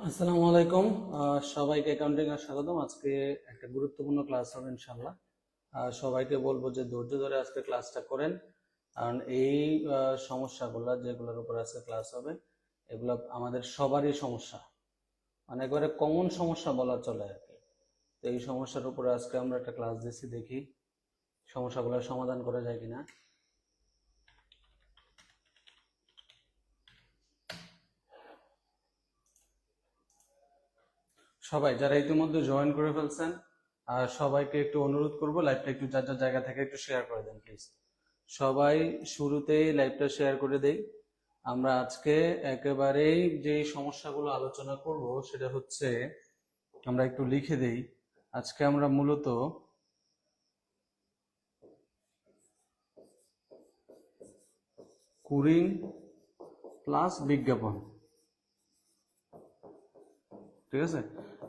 আসসালামু আলাইকুম। সবাইকে অ্যাকাউন্টিং এর স্বাগতম। আজকে একটা গুরুত্বপূর্ণ ক্লাস হবে ইনশাআল্লাহ। সবাইকে বলবো যে ধৈর্য ধরে আজকে ক্লাসটা করেন, কারণ এই সমস্যাগুলো যেগুলোর উপর আজকে ক্লাস হবে এগুলো আমাদের সবারই সমস্যা, মানে একেবারে কমন সমস্যা বলা চলে আর কি। তো এই সমস্যার উপরে আজকে আমরা একটা ক্লাস দিচ্ছি, দেখি সমস্যাগুলোর সমাধান করা যায় কিনা। সবাই যারা ইতিমধ্যে জয়েন করে ফেলছেন, সবাইকে একটু অনুরোধ করব লাইভটা একটু যার যার জায়গা থেকে একটু শেয়ার করে দেন প্লিজ। সবাই শুরুতেই লাইভটা শেয়ার করে দেই। আমরা আজকে একেবারেই যে সমস্যাগুলো আলোচনা করব সেটা হচ্ছে, আমরা একটু লিখে দেই। আজকে আমরা মূলত কুরিং প্লাস বিজ্ঞাপন, ঠিক আছে,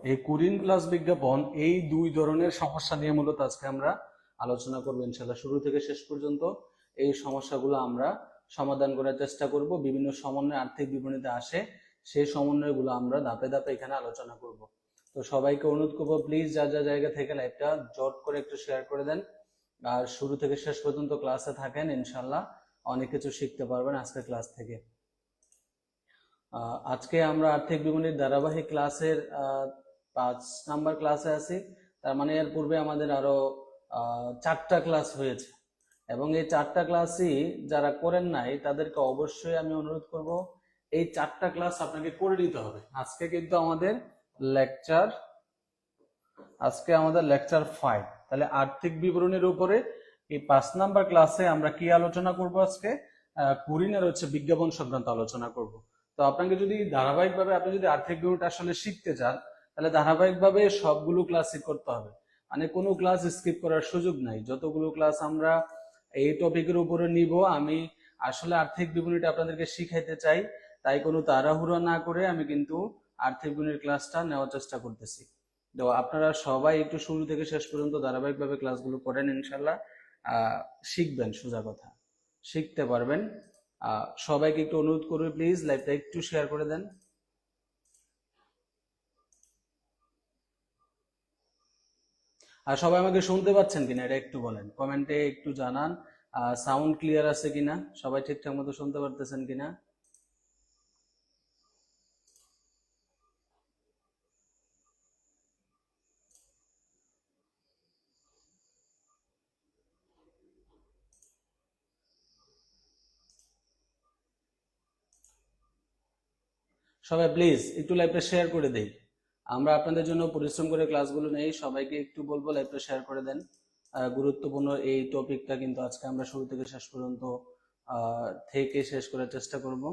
এই কুরিন প্লাস বিজ্ঞাপন এই দুই ধরনের সমস্যা নিয়ে মূলত আজকে আমরা আলোচনা করবো ইনশাল্লাহ। শুরু থেকে শেষ পর্যন্ত এই সমস্যাগুলো আমরা সমাধান করার চেষ্টা করব। বিভিন্ন সমন্বয় আর্থিক বিবরণীতে আসে, সেই সমন্বয়গুলো আমরা ধাপে ধাপে এখানে আলোচনা করব। তো সবাইকে অনুরোধ করবো প্লিজ যার যা জায়গা থেকে লাইভটা জট করে একটু শেয়ার করে দেন, আর শুরু থেকে শেষ পর্যন্ত ক্লাসে থাকেন, ইনশাল্লাহ অনেক কিছু শিখতে পারবেন আজকের ক্লাস থেকে। আজকে আমরা আর্থিক বিবরণীর ধারাবাহিক ক্লাসের 5 নাম্বার ক্লাসে আছি। তার মানে এর পূর্বে আমাদের আরো 4টা ক্লাস হয়েছে, এবং এই 4টা ক্লাসই যারা করেন নাই তাদেরকে অবশ্যই আমি অনুরোধ করব এই 4টা ক্লাস আপনাকে করে নিতে হবে। আজকে কিন্তু আমাদের লেকচার 5। তাহলে আর্থিক বিবরণীর উপরে এই 5 নাম্বার ক্লাসে আমরা কি আলোচনা করব আজকে? কুরিনের হচ্ছে বিজ্ঞাপন সংক্রান্ত আলোচনা করব। তো আপনাকে যদি ধারাবাহিকভাবে আপনি যদি আর্থিক বিবরণীটা আসলে শিখতে চান, তাহলে ধারাবাহিকভাবে সবগুলো ক্লাসই করতে হবে, মানে কোনো ক্লাস স্কিপ করার সুযোগ নাই। যতগুলো ক্লাস আমরা এই টপিকের উপরে নিব, আমি আসলে আর্থিক বিবরণীটা আপনাদেরকে শিখাইতে চাই, তাই কোনো তাড়াহুড়ো না করে আমি কিন্তু আর্থিক বিবরণীর ক্লাসটা নেওয়ার চেষ্টা করতেছি। তো আপনারা সবাই একটু শুরু থেকে শেষ পর্যন্ত ধারাবাহিকভাবে ক্লাসগুলো করেন, ইনশাল্লাহ শিখবেন, সোজা কথা শিখতে পারবেন। সবাইকে একটু অনুরোধ করবে প্লিজ লাইভটা একটু শেয়ার করে দেন। আর সবাই আমাকে শুনতে পাচ্ছেন কিনা এটা একটু বলেন, কমেন্টে একটু জানান। সাউন্ড ক্লিয়ার আছে কিনা, সবাই ঠিকঠাক মতো শুনতে পারতেছেন কিনা। সবাই প্লিজ একটু লাইভটা শেয়ার করে দেই। আমরা আপনাদের জন্য পরিশ্রম করে ক্লাসগুলো নেই, সবাইকে একটু বলবো লাইভটা শেয়ার করে দেন। গুরুত্বপূর্ণ এই টপিকটা কিন্তু আজকে আমরা শুরু থেকে শেষ পর্যন্ত থেকে শেষ করার চেষ্টা করব।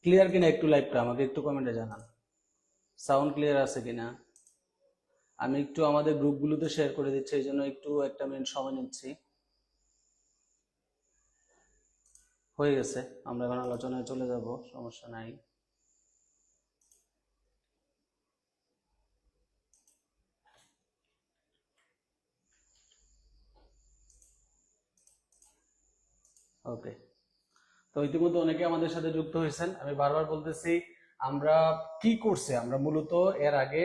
ক্লিয়ার কিনা একটু লাইভটা আমাকে একটু কমেন্টে জানান, সাউন্ড ক্লিয়ার আছে কিনা। আমি একটু আমাদের গ্রুপগুলোতে শেয়ার করে দিচ্ছি, এই জন্য একটু 1 মিনিট সময় নিচ্ছি। হয়ে গেছে, আমরা এখন আলোচনায় চলে যাব, সমস্যা নাই। ওকে, তো ইতিমধ্যে অনেকে আমাদের সাথে যুক্ত হয়েছেন। আমি বারবার বলতেছি, আমরা কি করছি, আমরা মূলত এর আগে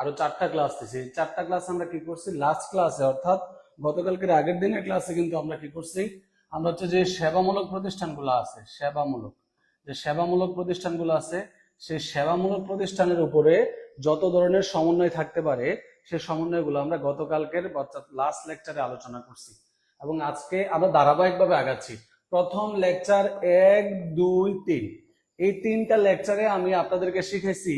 আরো 4টা ক্লাস দিয়েছি। 4টা ক্লাস আমরা কি করছি, লাস্ট ক্লাসে অর্থাৎ গতকালকের আগের দিনের ক্লাসে কিন্তু আমরা কি করছি, আমরা হচ্ছে যে সেবামূলক প্রতিষ্ঠানগুলো আছে, সেবামূলক প্রতিষ্ঠানগুলো আছে, সেই সেবামূলক প্রতিষ্ঠানের উপরে যত ধরনের সমন্বয় থাকতে পারে সেই সমন্বয়গুলো আমরা গতকালকের অর্থাৎ লাস্ট লেকচারে আলোচনা করছি, এবং আজকে আমরা ধারাবাহিকভাবে আগাচ্ছি। প্রথম লেকচার 1, 2, 3, এই 3টা লেকচারে আমি আপনাদেরকে শিখেছি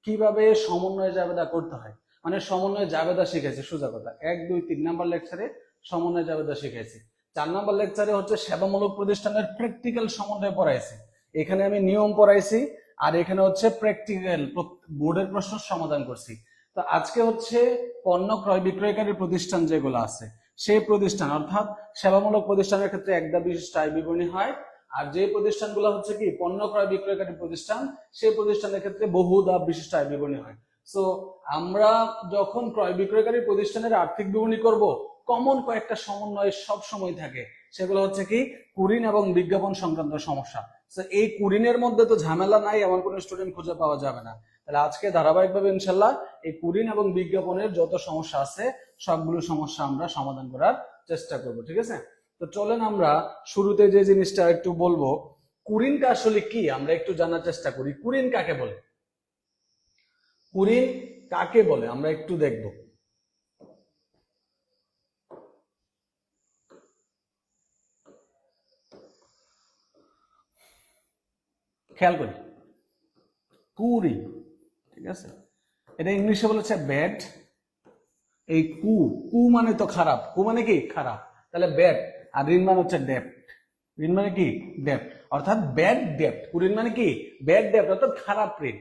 কিভাবে সমন্বয় জাবেদা করতে হয়, মানে সমন্বয় জাবেদা শিখেছি সোজা কথা। 1, 2, 3 নাম্বার লেকচারে সমন্বয় জাবেদা শিখেছি। 4 নাম্বার লেকচারে হচ্ছে সেবামূলক প্রতিষ্ঠানের প্র্যাকটিক্যাল সমন্বয় পড়াইছি, এখানে আমি নিয়ম পড়াইছি, আর এখানে হচ্ছে প্র্যাকটিক্যাল বোর্ডের প্রশ্ন সমাধান করছি। তো আজকে হচ্ছে পণ্য ক্রয় বিক্রয়কারী প্রতিষ্ঠান যেগুলো আছে সেই প্রতিষ্ঠান, অর্থাৎ সেবামূলক প্রতিষ্ঠানের ক্ষেত্রে একদা বিশিষ্ট আয় বিবরণী হয়, আর যে প্রতিষ্ঠানগুলো হচ্ছে কি পণ্য ক্রয় বিক্রয়কারী প্রতিষ্ঠান সেই প্রতিষ্ঠানের ক্ষেত্রে বহুদা বিশিষ্ট আয় বিবরণী হয়। সো আমরা যখন ক্রয় বিক্রয়কারী প্রতিষ্ঠানের আর্থিক বিবরণী করব, কমন কয়েকটা সমন্বয় সব সময় থাকে, সেগুলো হচ্ছে কি কুরিন এবং বিজ্ঞাপন সংক্রান্ত সমস্যা। তো এই কুরিনের মধ্যে তো ঝামেলা নাই এমন কোন স্টুডেন্ট খুঁজে পাওয়া যাবে না। তাহলে আজকে ধারাবাহিকভাবে ইনশাল্লাহ এই কুরিন এবং বিজ্ঞাপনের যত সমস্যা আছে সবগুলো সমস্যা আমরা সমাধান করার চেষ্টা করব, ঠিক আছে? তো চলেন আমরা শুরুতে যে জিনিসটা একটু বলবো, কুরিনটা আসলে কি আমরা একটু জানার চেষ্টা করি। কুরিন কাকে বলে? কুরিন কাকে বলে আমরা একটু দেখব। খেয়াল করি, কুরিন, ঠিক আছে? এটা ইংলিশে বলেছে ব্যাড। এই কু কু মানে তো খারাপ, কু মানে কি খারাপ, তাহলে ব্যাড। আর ঋণ মানে হচ্ছে ডেপ্ট, ঋণ মানে কি ডেপ্ট, অর্থাৎ ব্যাড ডেপ্ট। কুরিন মানে কি ব্যাড ডেপ্ট, অর্থাৎ খারাপ ঋণ।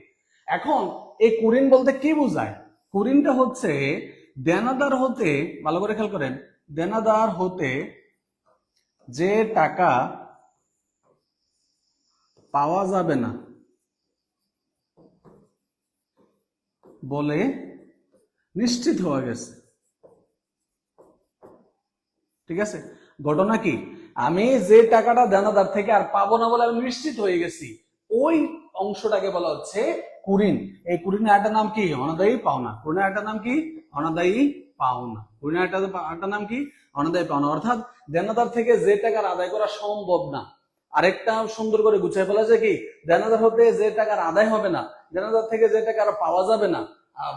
এখন এই কুরিন বলতে কি বোঝায়? কুরিনটা হচ্ছে দেনাদার হতে, ভালো করে খেয়াল করেন, দেনাদার হতে যে টাকা পাওয়া যাবে না বলে নিশ্চিত হয়ে গেছে, ঠিক আছে? ঘটনা কি, আমি যে টাকাটা দেনাদার থেকে আর পাবো না বলে আমি নিশ্চিত হয়ে গেছি, ওই অংশটাকে বলা হচ্ছে কুরিন। এই কুরিনের একটা নাম কি? অনাদায়ী পাওনা। কুরিনের একটা নাম কি? অনাদায়ী পাওনা। কুরিনের একটা নাম কি? অনাদায়ী পাওনা। অর্থাৎ দেনাদার থেকে যে টাকার আদায় করা সম্ভব না। আরেকটা সুন্দর করে গুছিয়ে বলা যায় কি, দেনাদার হতে যে টাকার আদায় হবে না, দেনাদার থেকে যে টাকা আর পাওয়া যাবে না,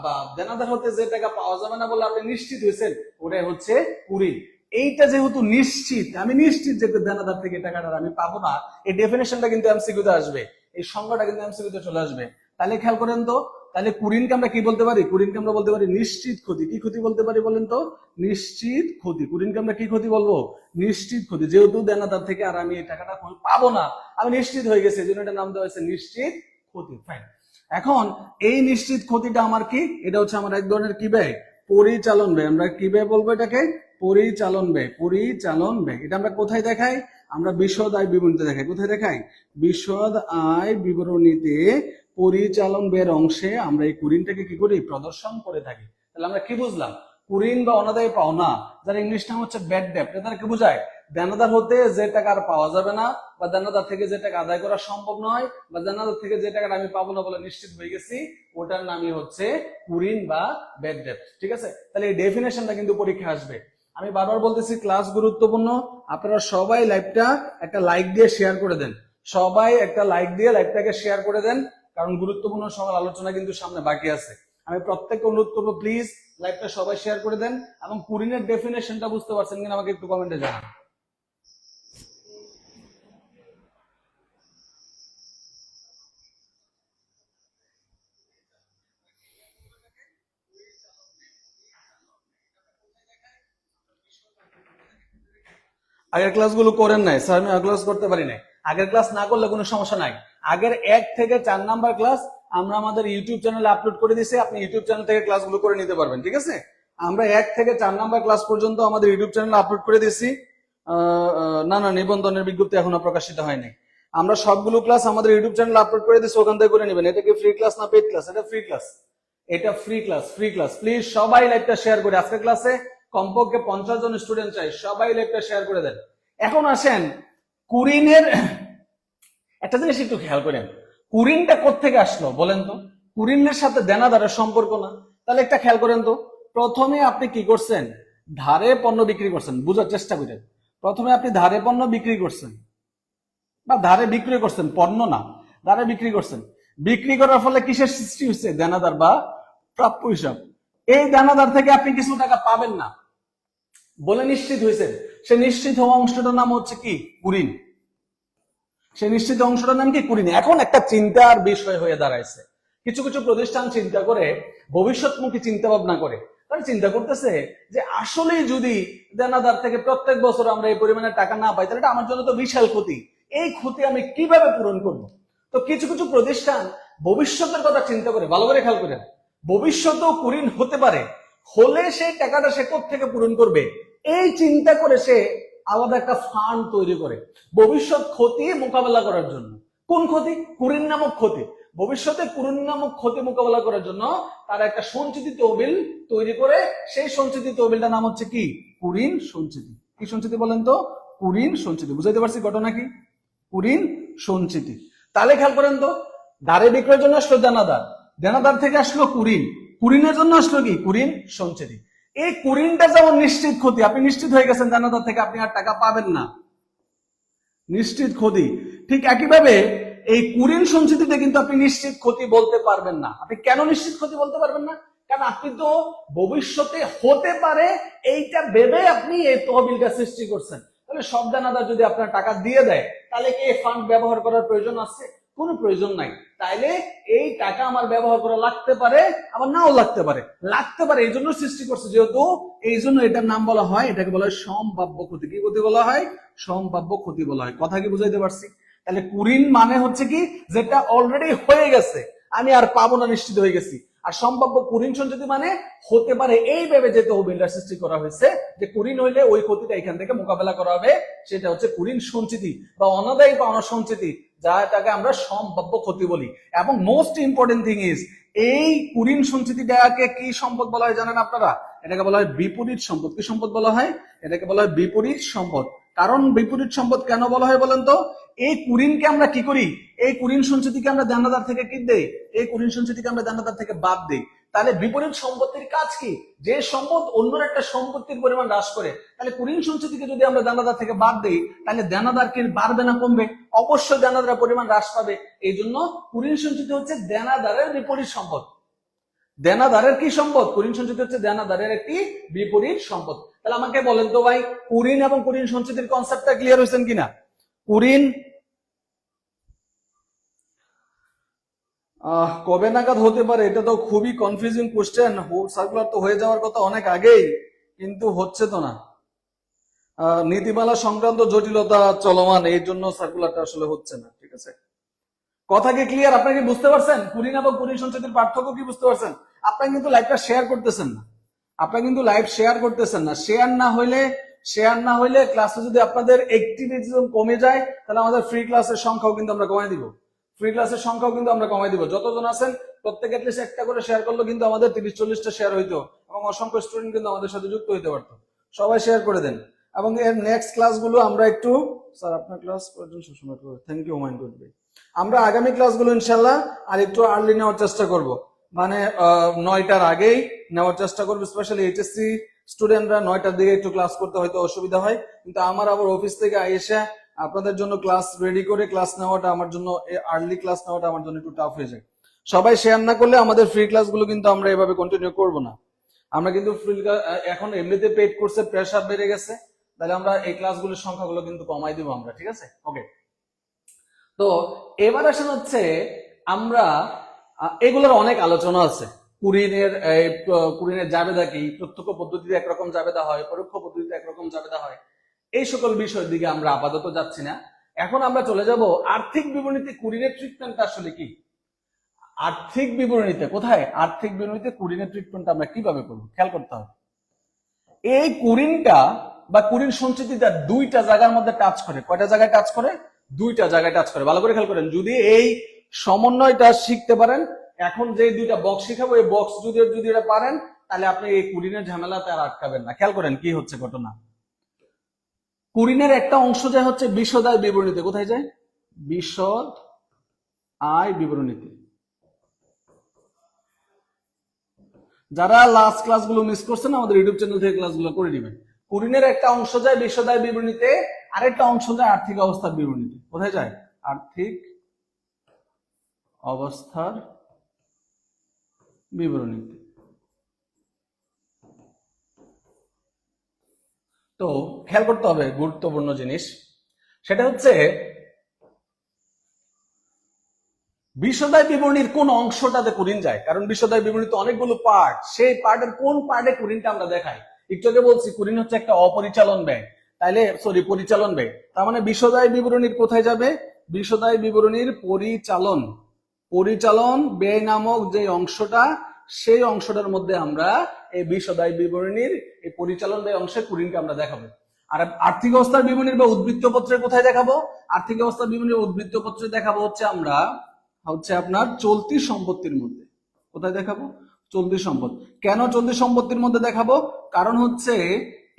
বা দেনাদার হতে যে টাকা পাওয়া যাবে না বলে আপনি নিশ্চিত হয়েছেন, ওটাই হচ্ছে কুরিন। এইটা যেহেতু নিশ্চিত, আমি নিশ্চিত যে দেনাদার থেকে টাকাটা আমি পাবো না, এই ডেফিনেশনটা কিন্তু এমসিকিউতে আসবে, এই সংজ্ঞাটা কিন্তু এমসিকিউতে চলে আসবে। তাহলে খেয়াল করেন তো, তাহলে কুরিনকে আমরা কি বলতে পারি? কুরিনকে আমরা বলতে পারি নিশ্চিত ক্ষতি। কি ক্ষতি বলতে পারি বলেন তো? নিশ্চিত ক্ষতি। কুরিনকে আমরা কি ক্ষতি বলবো? নিশ্চিত ক্ষতি। যেহেতু দেনাদার থেকে আর আমি এই টাকাটা পাবো না, আমি নিশ্চিত হয়ে গেছি, এই জন্য এটা নাম দেওয়া হয়েছে নিশ্চিত ক্ষতি। ফাইন। এখন এই নিশ্চিত ক্ষতিটা আমার কি? এটা হচ্ছে আমার এক ধরনের কি ব্যয়? পরিচালন ব্যয়। আমরা কি ব্যয় বলবো এটাকে? পরিচালন ব্যয়। পরিচালন ব্যয়। এটা আমরা কোথায় দেখাই? আমরা বিশদ আয় বিবরণীতে দেখাই। কোথায় দেখাই? বিশদ আয় বিবরণীতে পরিচালন ব্যয়ের অংশে আমরা এই কুরিনটাকে কি করি? প্রদর্শন করে থাকি। তাহলে আমরা কি বুঝলাম? কুরিন বা অনাদায়ী পাওনা, যার ইংলিশ নাম হচ্ছে ব্যাড ডেপ্ট, এটা কি বোঝায়? দেনাদার হতে যে টাকা আর পাওয়া যাবে না, বা দেনাদার থেকে যে টাকা আদায় করা সম্ভব নয়, বা দেনাদার থেকে যে টাকাটা আমি পাবো না বলে নিশ্চিত হয়ে গেছি, ওটার নামই হচ্ছে কুরিন বা ব্যাড ডেপ্ট, ঠিক আছে? তাহলে এই ডেফিনেশনটা কিন্তু পরীক্ষা আসবে। আমি বারবার বলতেছি ক্লাস গুরুত্বপূর্ণ, আপনারা সবাই লাইভটা একটা লাইক দিয়ে শেয়ার করে দেন। সবাই একটা লাইক দিয়ে লাইভটাকে শেয়ার করে দেন, কারণ গুরুত্বপূর্ণ সকল আলোচনা কিন্তু সামনে বাকি আছে। আমি প্রত্যেককে অনুরোধ করবো, প্লিজ লাইভটা সবাই শেয়ার করে দেন, এবং কুরিনের ডেফিনেশনটা বুঝতে পারছেন কিনা আমাকে একটু কমেন্টে জানান। আগের ক্লাসগুলো করেন নাই স্যার? আমি ক্লাস করতে পারি নাই। আগের ক্লাস না করলে কোনো সমস্যা নাই। আগের 1 থেকে 4 নাম্বার ক্লাস আমরা আমাদের ইউটিউব চ্যানেলে আপলোড করে দিয়েছি, আপনি ইউটিউব চ্যানেল থেকে ক্লাসগুলো করে নিতে পারবেন, ঠিক আছে? আমরা 1 থেকে 4 নাম্বার ক্লাস পর্যন্ত আমাদের ইউটিউব চ্যানেলে আপলোড করে দিয়েছি। না, নিবন্ধনের বিজ্ঞপ্তি এখনো প্রকাশিত হয়নি। আমরা সবগুলো ক্লাস আমাদের ইউটিউব চ্যানেলে আপলোড করে দিয়েছি, ওখান থেকে করে নেবেন। এটা কি ফ্রি ক্লাস না পেইড ক্লাস? এটা ফ্রি ক্লাস। এটা free class, free class. Please সবাই লাইভটা শেয়ার করে, আজকের ক্লাসে কমপক্ষে 50 জন স্টুডেন্ট চাই, সবাই লাইভটা শেয়ার করে দেন। এখন আসেন কুরিনের একটা জিনিস একটু খেয়াল করেন, কুরিনটা কোত্থেকে আসলো বলেন তো? কুরিনের সাথে দেনাদারের সম্পর্ক না। তাহলে একটা খেয়াল করেন তো, প্রথমে আপনি কি করছেন? ধারে পণ্য বিক্রি করছেন। বুঝার চেষ্টা করেন, প্রথমে আপনি ধারে পণ্য বিক্রি করছেন, বা ধারে বিক্রি করছেন, পণ্য না, ধারে বিক্রি করছেন। বিক্রি করার ফলে কিসের সৃষ্টি হচ্ছে? দেনাদার বা প্রাপ্য হিসাব। এই দেনাদার থেকে আপনি কিছু টাকা পাবেন না বলে নিশ্চিত হয়েছে, সে নিশ্চিত হওয়া অংশটার নাম হচ্ছে কি? কুরিন। সে নিশ্চিত অংশটার নাম কি? কুরিন। এখন একটা চিন্তার বিষয় হয়ে দাঁড়াইছে, কিছু কিছু প্রতিষ্ঠান চিন্তা করে, ভবিষ্যৎমুখী চিন্তা ভাবনা করে, তারা চিন্তা করতেছে যে আসলে যদি দেনাদার থেকে প্রত্যেক বছর আমরা এই পরিমাণে টাকা না পাই, তাহলে এটা আমার জন্য তো বিশাল ক্ষতি। এই ক্ষতি আমি কিভাবে পূরণ করব? তো কিছু কিছু প্রতিষ্ঠান ভবিষ্যতের কথা চিন্তা করে, ভালো করে খেয়াল করেন, ভবিষ্যতেও কুরিন হতে পারে, হলে সেই টাকাটা সে কোত্থেকে পূরণ করবে, এই চিন্তা করে সে আলাদা একটা ফান্ড তৈরি করে ভবিষ্যৎ ক্ষতি মোকাবেলা করার জন্য। কোন ক্ষতি? কুরিন নামক ক্ষতি। ভবিষ্যতে কুরিন নামক ক্ষতি মোকাবেলা করার জন্য তারা একটা সঞ্চিতি তহবিল তৈরি করে, সেই সঞ্চিতি তহবিলটার নাম হচ্ছে কি? কুরিন সঞ্চিতি। কি সঞ্চিতি বলেন তো? কুরিন সঞ্চিতি। বুঝাইতে পারছি ঘটনা কি? কুরিন সঞ্চিতি। তাহলে খেয়াল করেন তো, ধারে বিক্রয়ের জন্য আসলো দেনাদার, দেনাদার থেকে আসলো কুরিন, কুরিনের জন্য আসলো কি কুরিন সঞ্চিতি। এই কুরিনটা যেমন নিশ্চিত ক্ষতি, আপনি নিশ্চিত হয়ে গেছেন দেনাদার থেকে আপনি আর টাকা পাবেন না, নিশ্চিত ক্ষতি। ঠিক একইভাবে এই কুরিন সঞ্চিতিতে কিন্তু আপনি নিশ্চিত ক্ষতি বলতে পারবেন না। আপনি কেন নিশ্চিত ক্ষতি বলতে পারবেন না? কারণ আপনি তো ভবিষ্যতে হতে পারে এইটা ভেবে আপনি এই তহবিলটা সৃষ্টি করছেন। তাহলে সব দানাদার যদি আপনার টাকা দিয়ে দেয় তাহলে কি এই ফান্ড ব্যবহার করার প্রয়োজন আছে? কোনো প্রয়োজন নাই। তাইলে এই টাকা আমার ব্যবহার করা লাগতে পারে, আবার নাও লাগতে পারে, এই জন্য সৃষ্টি করছে, যেহেতু এই জন্য এটার নাম বলা হয়, এটাকে বলা হয় সম্ভাব্য ক্ষতি। কি ক্ষতি বলা হয়? সম্ভাব্য ক্ষতি বলা হয়। কথা কি বুঝাইতে পারছি? তাহলে কুরিন মানে হচ্ছে কি, যেটা অলরেডি হয়ে গেছে, আমি আর পাবো না, নিশ্চিত হয়ে গেছি। আর সম্ভাব্য কুরিন সঞ্চিতি মানে হতে পারে এই ভেবে যে তহবিলটা সৃষ্টি করা হয়েছে, যে কুরিন হইলে ওই ক্ষতিটা এখান থেকে মোকাবেলা করা হবে, সেটা হচ্ছে কুরিন সঞ্চিতি বা অনাদায়ী পাওনা সঞ্চিতি, যাটাকে আমরা সম্ভাব্য ক্ষতি বলি। এবং মোস্ট ইম্পর্টেন্ট থিং ইজ, এই কুরিন সঞ্চিতিটাকে কি সম্পদ বলা হয় জানেন আপনারা? এটাকে বলা হয় বিপরীত সম্পদ। কি সম্পদ বলা হয়? এটাকে বলা হয় বিপরীত সম্পদ। কারণ বিপরীত সম্পদ কেন বলা হয় বলেন তো? এই কুরিনকে আমরা কি করি? এই কুরিন সঞ্চিতিকে আমরা দেনাদার থেকে কি দেই? এই কুরিন সঞ্চিতিকে আমরা দেনাদার থেকে বাদ দেই। তাহলে বিপরীত সম্পত্তির কাজ কি? যে সম্পদ অন্য একটা সম্পত্তির পরিমাণ হ্রাস করে, তাহলে কুরিন সঞ্চিতিকে যদি আমরা দেনাদার থেকে বাদ দেই, তাহলে দেনাদার কি বাড়বে না কমবে? অবশ্যই দেনাদারের পরিমাণ হ্রাস পাবে। এই জন্য কুরিন সঞ্চিতি হচ্ছে দেনাদারের বিপরীত সম্পদ। দেনাদারের কি সম্পদ? কুরিন সঞ্চিতি হচ্ছে দেনাদারের একটি বিপরীত সম্পদ। তাহলে আমাকে বলেন তো ভাই, কুরিন এবং কুরিন সঞ্চিতির কনসেপ্টটা ক্লিয়ার হয়েছেন কিনা? কুরিন কবে নাগাদ হতে পারে? এটা তো খুবই কনফিউজিং কোশ্চেন। সার্কুলার তো হয়ে যাওয়ার কথা অনেক আগেই, কিন্তু হচ্ছে তো না। নীতিমালা সংক্রান্ত জটিলতা চলমান, এই জন্য সার্কুলারটা আসলে হচ্ছে না। ঠিক আছে, কথা কি ক্লিয়ার? আপনারা কি বুঝতে পারছেন কুরিন এবং কুরিন সঞ্চিতির পার্থক্য কি বুঝতে পারছেন? আপনারা কিন্তু লাইভটা শেয়ার করতেছেন না, শেয়ার না হইলে ক্লাসে যদি আপনাদের অ্যাক্টিভিজম কমে যায়, তাহলে আমাদের ফ্রি ক্লাসের সংখ্যাও কিন্তু আমরা কমাই দিব। যতজন আছেন প্রত্যেকে অ্যাটলিস্ট একটা করে শেয়ার করলো কিন্তু আমাদের 30-40টা শেয়ার হইতো, এবং অসংখ্য স্টুডেন্ট কিন্তু আমাদের সাথে যুক্ত হইতে পারতো। সবাই শেয়ার করে দেন। এবং এর নেক্সট ক্লাসগুলো আমরা একটু, স্যার আপনার ক্লাস কয়েকজন সবসময় করবে, থ্যাংক ইউ হুমায়ুন করবে। আমরা আগামী ক্লাসগুলো ইনশাল্লাহ আর একটু আর্লি নেওয়ার চেষ্টা করব, মানে 9টার আগেই নেওয়ার চেষ্টা করবো। স্পেশালি এইচএসসি স্টুডেন্টরা 9টার দিকে একটু ক্লাস করতে হয়তো অসুবিধা হয়, কিন্তু আমার আবার অফিস থেকে এসে আপনাদের জন্য ক্লাস রেডি করে ক্লাস নেওয়াটা আমার জন্য, আর্লি ক্লাস নেওয়াটা আমার জন্য একটু টাফ হয়ে যায়। সবাই শেয়ার না করলে আমাদের ফ্রি ক্লাসগুলো কিন্তু আমরা এভাবে কন্টিনিউ করব না। আমরা কিন্তু ফ্রি এখন এমনিতে পেড কোর্সের প্রেসার বেড়ে গেছে, তাহলে আমরা এই ক্লাসগুলোর সংখ্যাগুলো কিন্তু কমাই দিব আমরা। ঠিক আছে, ওকে। তো এবার আসেন হচ্ছে আমরা এগুলোর অনেক আলোচনা আছে। কুরিনের জাবেদা কি? প্রত্যক্ষ পদ্ধতিতে একরকম জাবেদা হয়, পরোক্ষ পদ্ধতিতে একরকম জাবেদা হয়। এই সকল বিষয়ের দিকে আমরা আপাতত যাচ্ছি না। এখন আমরা চলে যাব আর্থিক বিবরণীতে কুরিনের ট্রিটমেন্টটা আসলে কি। আর্থিক বিবরণীতে কোথায়? আর্থিক বিবরণীতে কুরিনের ট্রিটমেন্ট আমরা কিভাবে করবো খেয়াল করতে হবে। এই কুরিনটা বা কুরিন সঞ্চিতিটা দুইটা জায়গার মধ্যে টাচ করে। কয়টা জায়গায় টাচ করে? দুইটা জায়গায় টাচ করে। ভালো করে খেয়াল করেন। যদি এই সমন্বয়টা শিখতে পারেন, এখন যে দুইটা বক্স শিখাবো, এই বক্স যদি এটা পারেন, তাহলে আপনি এই কুরিনের ঝামেলাতে আর আটকাবেন না। খেয়াল করেন কি হচ্ছে ঘটনা। কুরিনের একটা অংশ যায় হচ্ছে বিশদ আয় বিবরণীতে। কোথায় যায়? বিশদ আয় বিবরণীতে। যারা লাস্ট ক্লাসগুলো মিস করছেন আমাদের ইউটিউব চ্যানেল থেকে ক্লাসগুলো করে নেবেন। কুরিনের একটা অংশ যায় বিশদ আয় বিবরণীতে, আরেকটা অংশ যায় আর্থিক অবস্থার বিবরণীতে। কোথায় যায়? আর্থিক অবস্থার বিবরণীতে। তো খেয়াল করতে হবে গুরুত্বপূর্ণ জিনিস, সেটা হচ্ছে বিশদায় বিবরণীর কোন অংশটাতে কুরিন যায়। কারণ বিশদায় বিবরণীতে অনেকগুলো পার্ট, সেই পার্টের কোন পার্টে কুরিনটা আমরা দেখাই। একটু আগে বলছি কুরিন হচ্ছে একটা অপরিচালন ব্যয়, তাইলে পরিচালন ব্যয়। তার মানে বিশদায় বিবরণীর কোথায় যাবে? বিশদায় বিবরণীর পরিচালন ব্যয় নামক যে অংশটা, সেই অংশটার মধ্যে আমরা এই বিশদায় বিবরণীর এই পরিচালন ব্যয় অংশে কুরিনকে আমরা দেখাবো। আর আর্থিক অবস্থার বিবরণীর বা উদ্বৃত্ত পত্রে কোথায় দেখাবো? আর্থিক অবস্থার বিবরণীর উদ্বৃত্ত পত্রে দেখাবো হচ্ছে আপনার চলতি সম্পত্তির মধ্যে। কোথায় দেখাবো? চলতি সম্পদ। কেন চলতি সম্পত্তির মধ্যে দেখাবো? কারণ হচ্ছে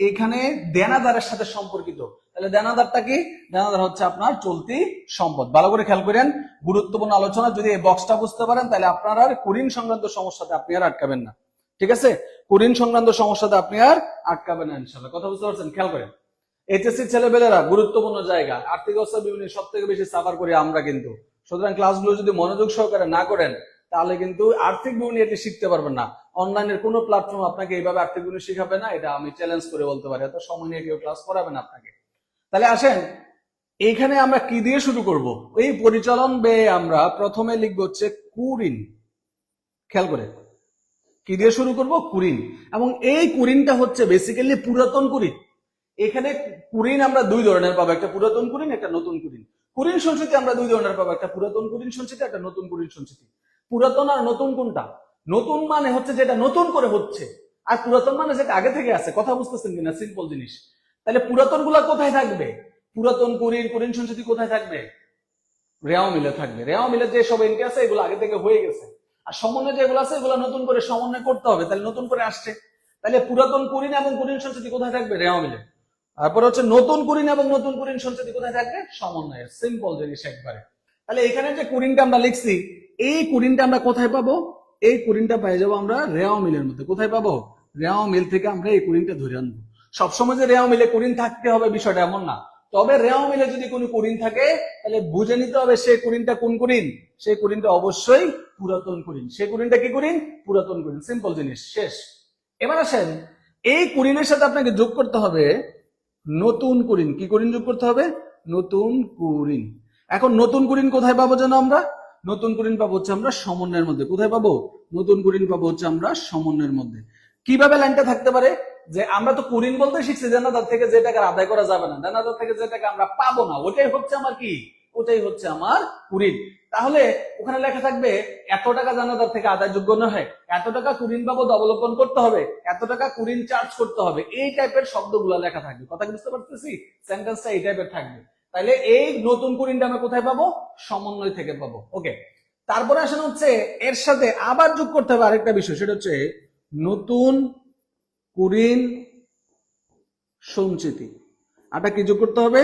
এখানে দেনাদারের সাথে সম্পর্কিত। তাহলে দেনাদারটা কি? দেনাদার হচ্ছে আপনার চলতি সম্পদ। ভালো করে খেয়াল করেন, গুরুত্বপূর্ণ আলোচনা। যদি এই বক্সটা বুঝতে পারেন তাহলে আপনার আর কুরিন সংক্রান্ত সমস্যাতে আপনি আর আটকাবেন না। ঠিক আছে, কুরিন সংক্রান্ত সমস্যাতে আপনি আর আটকাবেন না ইনশাআল্লাহ। কথা বুঝতে পারছেন? খেয়াল করেন, এইচএসসি ছেলেপেলেরা গুরুত্বপূর্ণ জায়গা, আর্থিক অবস্থা বিভিন্ন সব থেকে বেশি সাফার করি আমরা কিন্তু। সুতরাং ক্লাসগুলো যদি মনোযোগ সহকারে না করেন তাহলে কিন্তু আর্থিক বিবরণী এটি শিখতে পারবেন না। অনলাইনের কোনো প্ল্যাটফর্ম আপনাকে এইভাবে আর্থিক বিবরণী শিখাবে না, এটা আমি চ্যালেঞ্জ করে বলতে পারি। এত সময় নিয়ে কেউ ক্লাস করাবে না আপনাকে। তাহলে আসেন, এইখানে আমরা কি দিয়ে শুরু করব? এই পরিচালন ব্যয়ে আমরা প্রথমে লিখবো হচ্ছে কুরিন। খেয়াল করে, কি দিয়ে শুরু করব? কুরিন। এবং এই কুরিনটা হচ্ছে বেসিক্যালি পুরাতন কুরিন। এখানে কুরিন আমরা দুই ধরনের পাবো, একটা পুরাতন কুরিন, একটা নতুন কুরিন। কুরিন সঞ্চিতি আমরা দুই ধরনের পাবো, একটা পুরাতন কুরিন সঞ্চিতি, একটা নতুন কুরিন সঞ্চিতি। পুরাতন আর নতুন কোনটা? নতুন মানে হচ্ছে যেটা নতুন করে হচ্ছে, আর পুরাতন মানে যেটা আগে থেকে আছে। কথা বুঝতেছেন কিনা? সিম্পল জিনিস। তাহলে পুরাতন গুলা কোথায় থাকবে? পুরাতন কুরিন, কুরিন সঞ্চিতি কোথায় থাকবে? রেওয়া মিলে থাকবে। রেওয়া মিলে যে সব এন্ট্রি আছে এগুলো আগে থেকে হয়ে গেছে, আর সমন্বয় যেগুলো আছে এগুলো নতুন করে সমন্বয় করতে হবে। তাহলে নতুন করে আসছে। তাহলে পুরাতন কুরিন এবং কুরিন সঞ্চিতি কোথায় থাকবে? রেওয়া মিলে। তারপর হচ্ছে নতুন কুরিন এবং নতুন কুরিন সঞ্চিতি কোথায় থাকবে? সমন্বয়ে। সিম্পল জিনিস একবারে। তাহলে এখানে যে কুরিনটা আমরা লিখছি, এই কুরিনটা আমরা কোথায় পাবো? এই কুরিনটা পেয়ে যাবো আমরা রেওয়া মিলের মধ্যে। কোথায় পাবো? রেওয়া মিল থেকে আমরা এই কুরিনটা ধরে আনবো। সবসময় যে রেওয়া মিলে কুরিন থাকতে হবে বিষয়টা এমন না। তবে রেওয়া মিলে যদি কোনো কুরিন থাকে তাহলে বুঝে নিতে হবে সেই কুরিনটা কোন কুরিন। সেই কুরিনটা অবশ্যই পুরাতন কুরিন। সেই কুরিনটা কি কুরিন? পুরাতন কুরিন। সিম্পল জিনিস, শেষ। এবার আসেন, এই কুরিনের সাথে আপনাকে যোগ করতে হবে নতুন কুরিন। কি কুরিন যোগ করতে হবে? নতুন কুরিন। এখন নতুন কুরিন কোথায় পাবো যেন আমরা? নতুন কুরিন পাবো হচ্ছে আমরা সমন্বয়ের মধ্যে। কোথায় পাবো? নতুন কুরিন পাবো হচ্ছে আমরা সমন্বয়ের মধ্যে। কিভাবে লাইনটা থাকতে পারে? যে আমরা তো কুরিন বলতে শিখছি দেনাদার থেকে যে টাকা আদায় করা যাবে না, দেনাদার থেকে যে টাকা আমরা পাবো না, ওটাই হচ্ছে আমার কি? ওটাই হচ্ছে আমার কুরিন। তাহলে ওখানে লেখা থাকবে এত টাকা দেনাদার থেকে আদায়যোগ্য নয়, এত টাকা কুরিন বাবদ অবলোকন করতে হবে, এত টাকা কুরিন চার্জ করতে হবে। এই টাইপের শব্দগুলো লেখা থাকবে। কথা বুঝতে পারতেছি? সেন্টেন্সটা এই টাইপের থাকবে। তাহলে এই নতুন কুরিনটা আমরা কোথায় পাবো? সমন্বয় থেকে পাবো। ওকে, তারপরে আসেন হচ্ছে এর সাথে আবার যোগ করতে হবে আরেকটা বিষয়, সেটা হচ্ছে নতুন কুরিন সঞ্চিতি। আটা কি যোগ করতে হবে?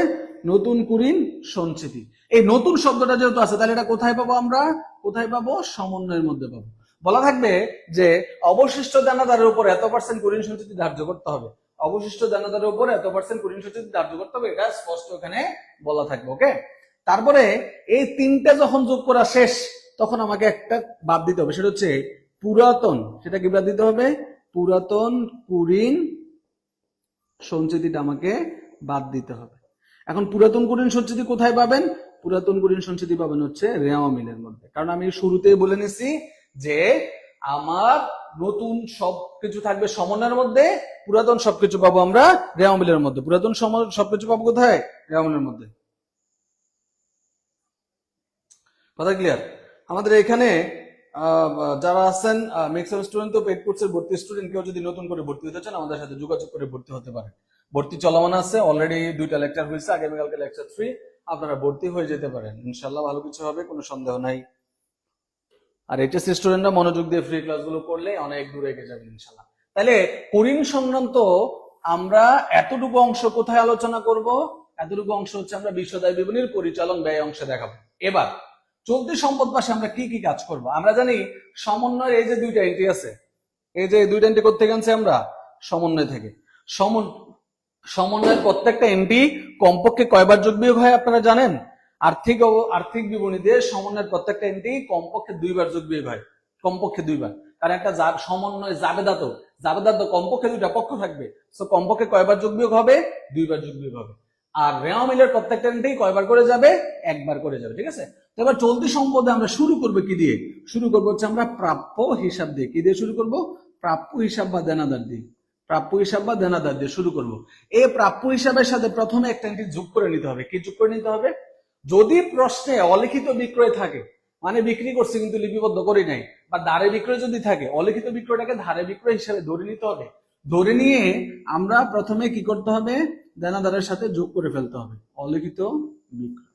নতুন কুরিন সঞ্চিতি। এই নতুন শব্দটা যেহেতু আছে তাহলে এটা কোথায় পাবো আমরা? কোথায় পাবো? সমন্বয়ের মধ্যে পাবো। বলা থাকবে যে অবশিষ্ট দেনাদারের উপর এত পার্সেন্ট কুরিন সঞ্চিতি ধার্য করতে হবে। অবশিষ্ট দেনাদারের উপর এত পার্সেন্ট কুরিন সঞ্চিতি ধার্য করতে হবে, এটা স্পষ্ট এখানে বলা থাকবে। ওকে, তারপরে এই তিনটা যখন যোগ করা শেষ তখন আমাকে একটা বাদ দিতে হবে, সেটা হচ্ছে পুরাতন। সেটা কি বাদ দিতে হবে? পুরাতন কুরিন সঞ্চিতিটা আমাকে বাদ দিতে হবে। এখন পুরাতন কুরিন সঞ্চিতি কোথায় পাবেন? পুরাতন কুরিন সঞ্চিতি পাবেন হচ্ছে রেওয়া মিলের মধ্যে। কারণ আমি শুরুতেই বলে নিছি যে আমার নতুন সবকিছু থাকবে সমন্বয়ের মধ্যে, পুরাতন সবকিছু পাবো আমরা রেওয়া মিলের মধ্যে। পুরাতন সবকিছু পাবো কোথায়? রেওয়া মিলের মধ্যে। কথা ক্লিয়ার? আমাদের এখানে যারা আছেন ম্যাক্সিমাম স্টুডেন্ট তো পেড কোর্সের ভর্তি স্টুডেন্ট, কেউ যদি নতুন করে ভর্তি হতে চান আমাদের সাথে যোগাযোগ করে ভর্তি হতে পারে। ভর্তি চলমান আছে, অলরেডি 2টা লেকচার হয়েছে, আগামীকালকে লেকচার 3, আপনারা ভর্তি হয়ে যেতে পারেন। ইনশাআল্লাহ ভালো কিছু হবে, কোনো সন্দেহ নাই। আর এইচএসসি স্টুডেন্টরা মনোযোগ দিয়ে ফ্রি ক্লাসগুলো করলে অনেক দূরে এগিয়ে যাবে ইনশাআল্লাহ। তাহলে কুরিন সংক্রান্ত আমরা এতটুকু অংশ কোথায় আলোচনা করব? এতটুকু অংশ হচ্ছে আমরা বিশ্বদায় বিবরণীর পরিচালন ব্যয় অংশে দেখাবো। এবার চলতি সম্পদ পাশে আমরা কি কি কাজ করব? আমরা জানি সমন্বয়ের এই যে দুইটা এন্ট্রি আছে, এই যে দুইটা এন্ট্রি করতে গেছে আমরা সমন্বয় থেকে। সমন্বয়ের প্রত্যেকটা এন্ট্রি কমপক্ষে কয়বার যোগ বিয়োগ হয় আপনারা জানেন? আর্থিক বিবরণীতে সমন্বয়ের প্রত্যেকটা এন্ট্রি কমপক্ষে 2বার যোগ বিয়োগ হয়, কমপক্ষে 2বার। কারণ একটা সমন্বয় জাবেদাত কমপক্ষে 2টা পক্ষ থাকবে, সো কমপক্ষে কয়বার যোগ বিয়োগ হবে? 2বার যোগ বিয়োগ হবে। আর রেওয়া মিলের প্রত্যেকটা এন্ট্রি কয়বার করে যাবে? একবার করে যাবে। ঠিক আছে, তো এবার চলতি সম্পদে আমরা শুরু করবো কি দিয়ে? শুরু করবো হচ্ছে আমরা প্রাপ্য হিসাব দিয়ে। কি দিয়ে শুরু করব? প্রাপ্য হিসাব বা দেনাদার দিয়ে। প্রাপ্য হিসাব বা দেনাদার দিয়ে শুরু করব। এই প্রাপ্য হিসাবের সাথে প্রথমে একটা এন্ট্রি যোগ করে নিতে হবে। কি যোগ করে নিতে হবে? যদি প্রশ্নে অলিখিত বিক্রয় থাকে, মানে বিক্রি করছি কিন্তু লিপিবদ্ধ করি নাই, বা ধারে বিক্রয় যদি থাকে, অলিখিত বিক্রয়টাকে ধারে বিক্রয় হিসাবে ধরে নিতে হবে। ধরে নিয়ে আমরা প্রথমে কি করতে হবে? দেনাদারের সাথে যোগ করে ফেলতে হবে অলিখিত বিক্রয়।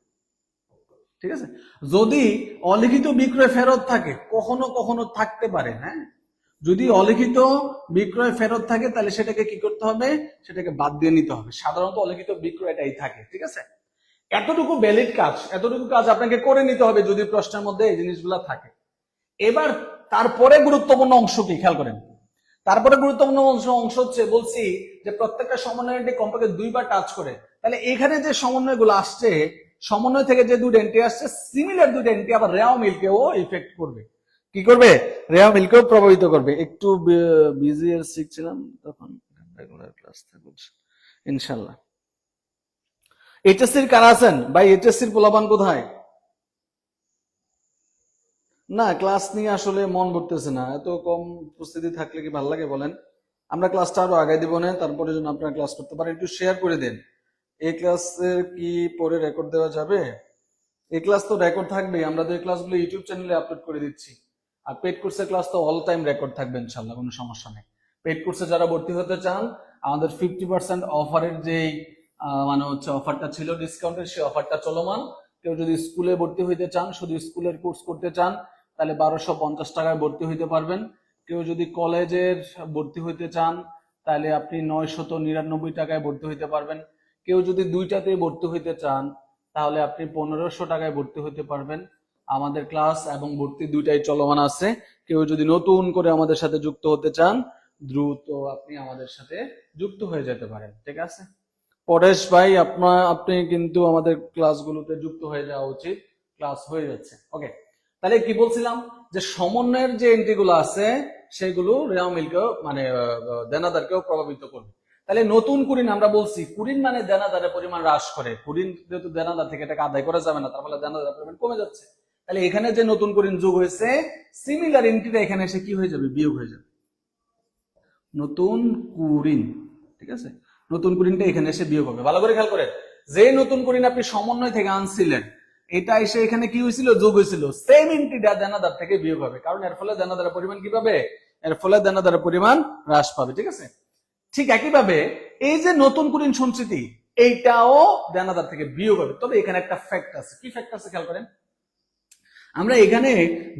ঠিক আছে, যদি অলিখিত বিক্রয় ফেরত থাকে, কখনো কখনো থাকতে পারে, হ্যাঁ, যদি অলিখিত বিক্রয় ফেরত থাকে তাহলে সেটাকে কি করতে হবে, সেটাকে বাদ দিয়ে নিতে হবে। সাধারণত অলিখিত বিক্রয়টাই থাকে, ঠিক আছে। এতটুকু ভ্যালিড কাজ, এতটুকু কাজ আপনাকে করে নিতে হবে যদি প্রশ্নের মধ্যে এই জিনিসগুলো থাকে। এবার তারপরে গুরুত্বপূর্ণ অংশ কি খেয়াল করেন। তারপরে গুরুত্বপূর্ণ অংশ হচ্ছে বলছি যে প্রত্যেকটা সমন্বয়টি কমপক্ষে 2বার টাচ করে। তাহলে এখানে যে সমন্বয়গুলো আসছে, সমন্বয় থেকে যে দুটো এন্ট্রি আসছে, সিমিলার দুটো এন্ট্রি আবার রেওয়া মিলকেও ইফেক্ট করবে। কি করবে? রেওয়া মিলকেও প্রভাবিত করবে। একটু বিজি আর শিখছিলাম তখন, রেগুলার ক্লাস থাকবে ইনশাআল্লাহ। এইচএসসির কারা আছেন ভাই? এইচএসসির পোলাপান কোথায়? না, ক্লাস নিয়ে আসলে মন ভরতেছে না। এত কম উপস্থিতি থাকলে কি ভালো লাগে বলেন? আমরা ক্লাসটা আরো আগাই দিব না, তারপরে যেন আপনারা ক্লাস করতে পারেন। একটু শেয়ার করে দেন। এই ক্লাসের কি পরে রেকর্ড দেওয়া যাবে? এই ক্লাস তো রেকর্ড থাকবে, আমরা তো এই ক্লাসগুলো ইউটিউব চ্যানেলে আপলোড করে দিচ্ছি। আর পেড কোর্সের ক্লাস তো অল টাইম রেকর্ড থাকবে ইনশাল্লাহ, কোনো সমস্যা নেই। পেড কোর্সে যারা ভর্তি হতে চান, আমাদের 50% অফারের যেই মানে হচ্ছে অফারটা ছিল ডিসকাউন্টের, সেই অফারটা চলমান। কেউ যদি স্কুলে ভর্তি হইতে চান, শুধু স্কুলের কোর্স করতে চান, তাহলে 1250 টাকায় ভর্তি হইতে পারবেন। কেউ যদি কলেজের ভর্তি হইতে চান, তাহলে আপনি 999 টাকায় ভর্তি হইতে পারবেন। কেউ যদি দুইটাতে ভর্তি হইতে চান, তাহলে আপনি 1500 টাকায় ভর্তি হইতে পারবেন। আমাদের ক্লাস এবং ভর্তি দুইটাই চলমান আছে। কেউ যদি নতুন করে আমাদের সাথে যুক্ত হতে চান, দ্রুত আপনি আমাদের সাথে যুক্ত হয়ে যেতে পারেন, ঠিক আছে। পরেশ ভাই, আপনি কিন্তু আমাদের ক্লাসগুলোতে যুক্ত হয়ে যাওয়া উচিত, ক্লাস হয়ে যাচ্ছে। ওকে, তাহলে কি বলছিলাম যে সমন্বয়ের যে এন্ট্রিগুলো আছে সেগুলো রেওয়া মিলকেও মানে দেনাদারকেও প্রভাবিত করবে। তাহলে নতুন কুরিন আমরা বলছি, কুরিন মানে দেনাদারের পরিমাণ হ্রাস করে। কুরিন যেহেতু দেনাদার থেকে এটাকে আদায় করা যাবে না, তার ফলে দেনাদারের পরিমাণ কমে যাচ্ছে। তাহলে এখানে যে নতুন কুরিন যোগ হয়েছে, সিমিলার এন্ট্রিটা এখানে এসে কি হয়ে যাবে, বিয়োগ হয়ে যাবে। নতুন কুরিন, ঠিক আছে, নতুন কুরিনটা এখানে এসে বিয়োগ হবে। ভালো করে খেয়াল করে, যে নতুন কুরিন আপনি সমন্বয় থেকে আনছিলেন, এটা এসে এখানে কি হয়েছিল, যোগ হয়েছিল। সেম এন্ট্রিটা দেনাদার থেকে বিয়োগ হবে, কারণ এর ফলে দেনাদারের পরিমাণ কি পাবে, এর ফলে দেনাদারের পরিমাণ হ্রাস পাবে, ঠিক আছে। ঠিক একইভাবে এই যে নতুন কুরিন সঞ্চিতি, এইটাও দেনাদার থেকে বিয়োগ হবে। তবে এখানে একটা ফ্যাক্ট আছে। কি ফ্যাক্ট আছে খেয়াল করেন। আমরা এখানে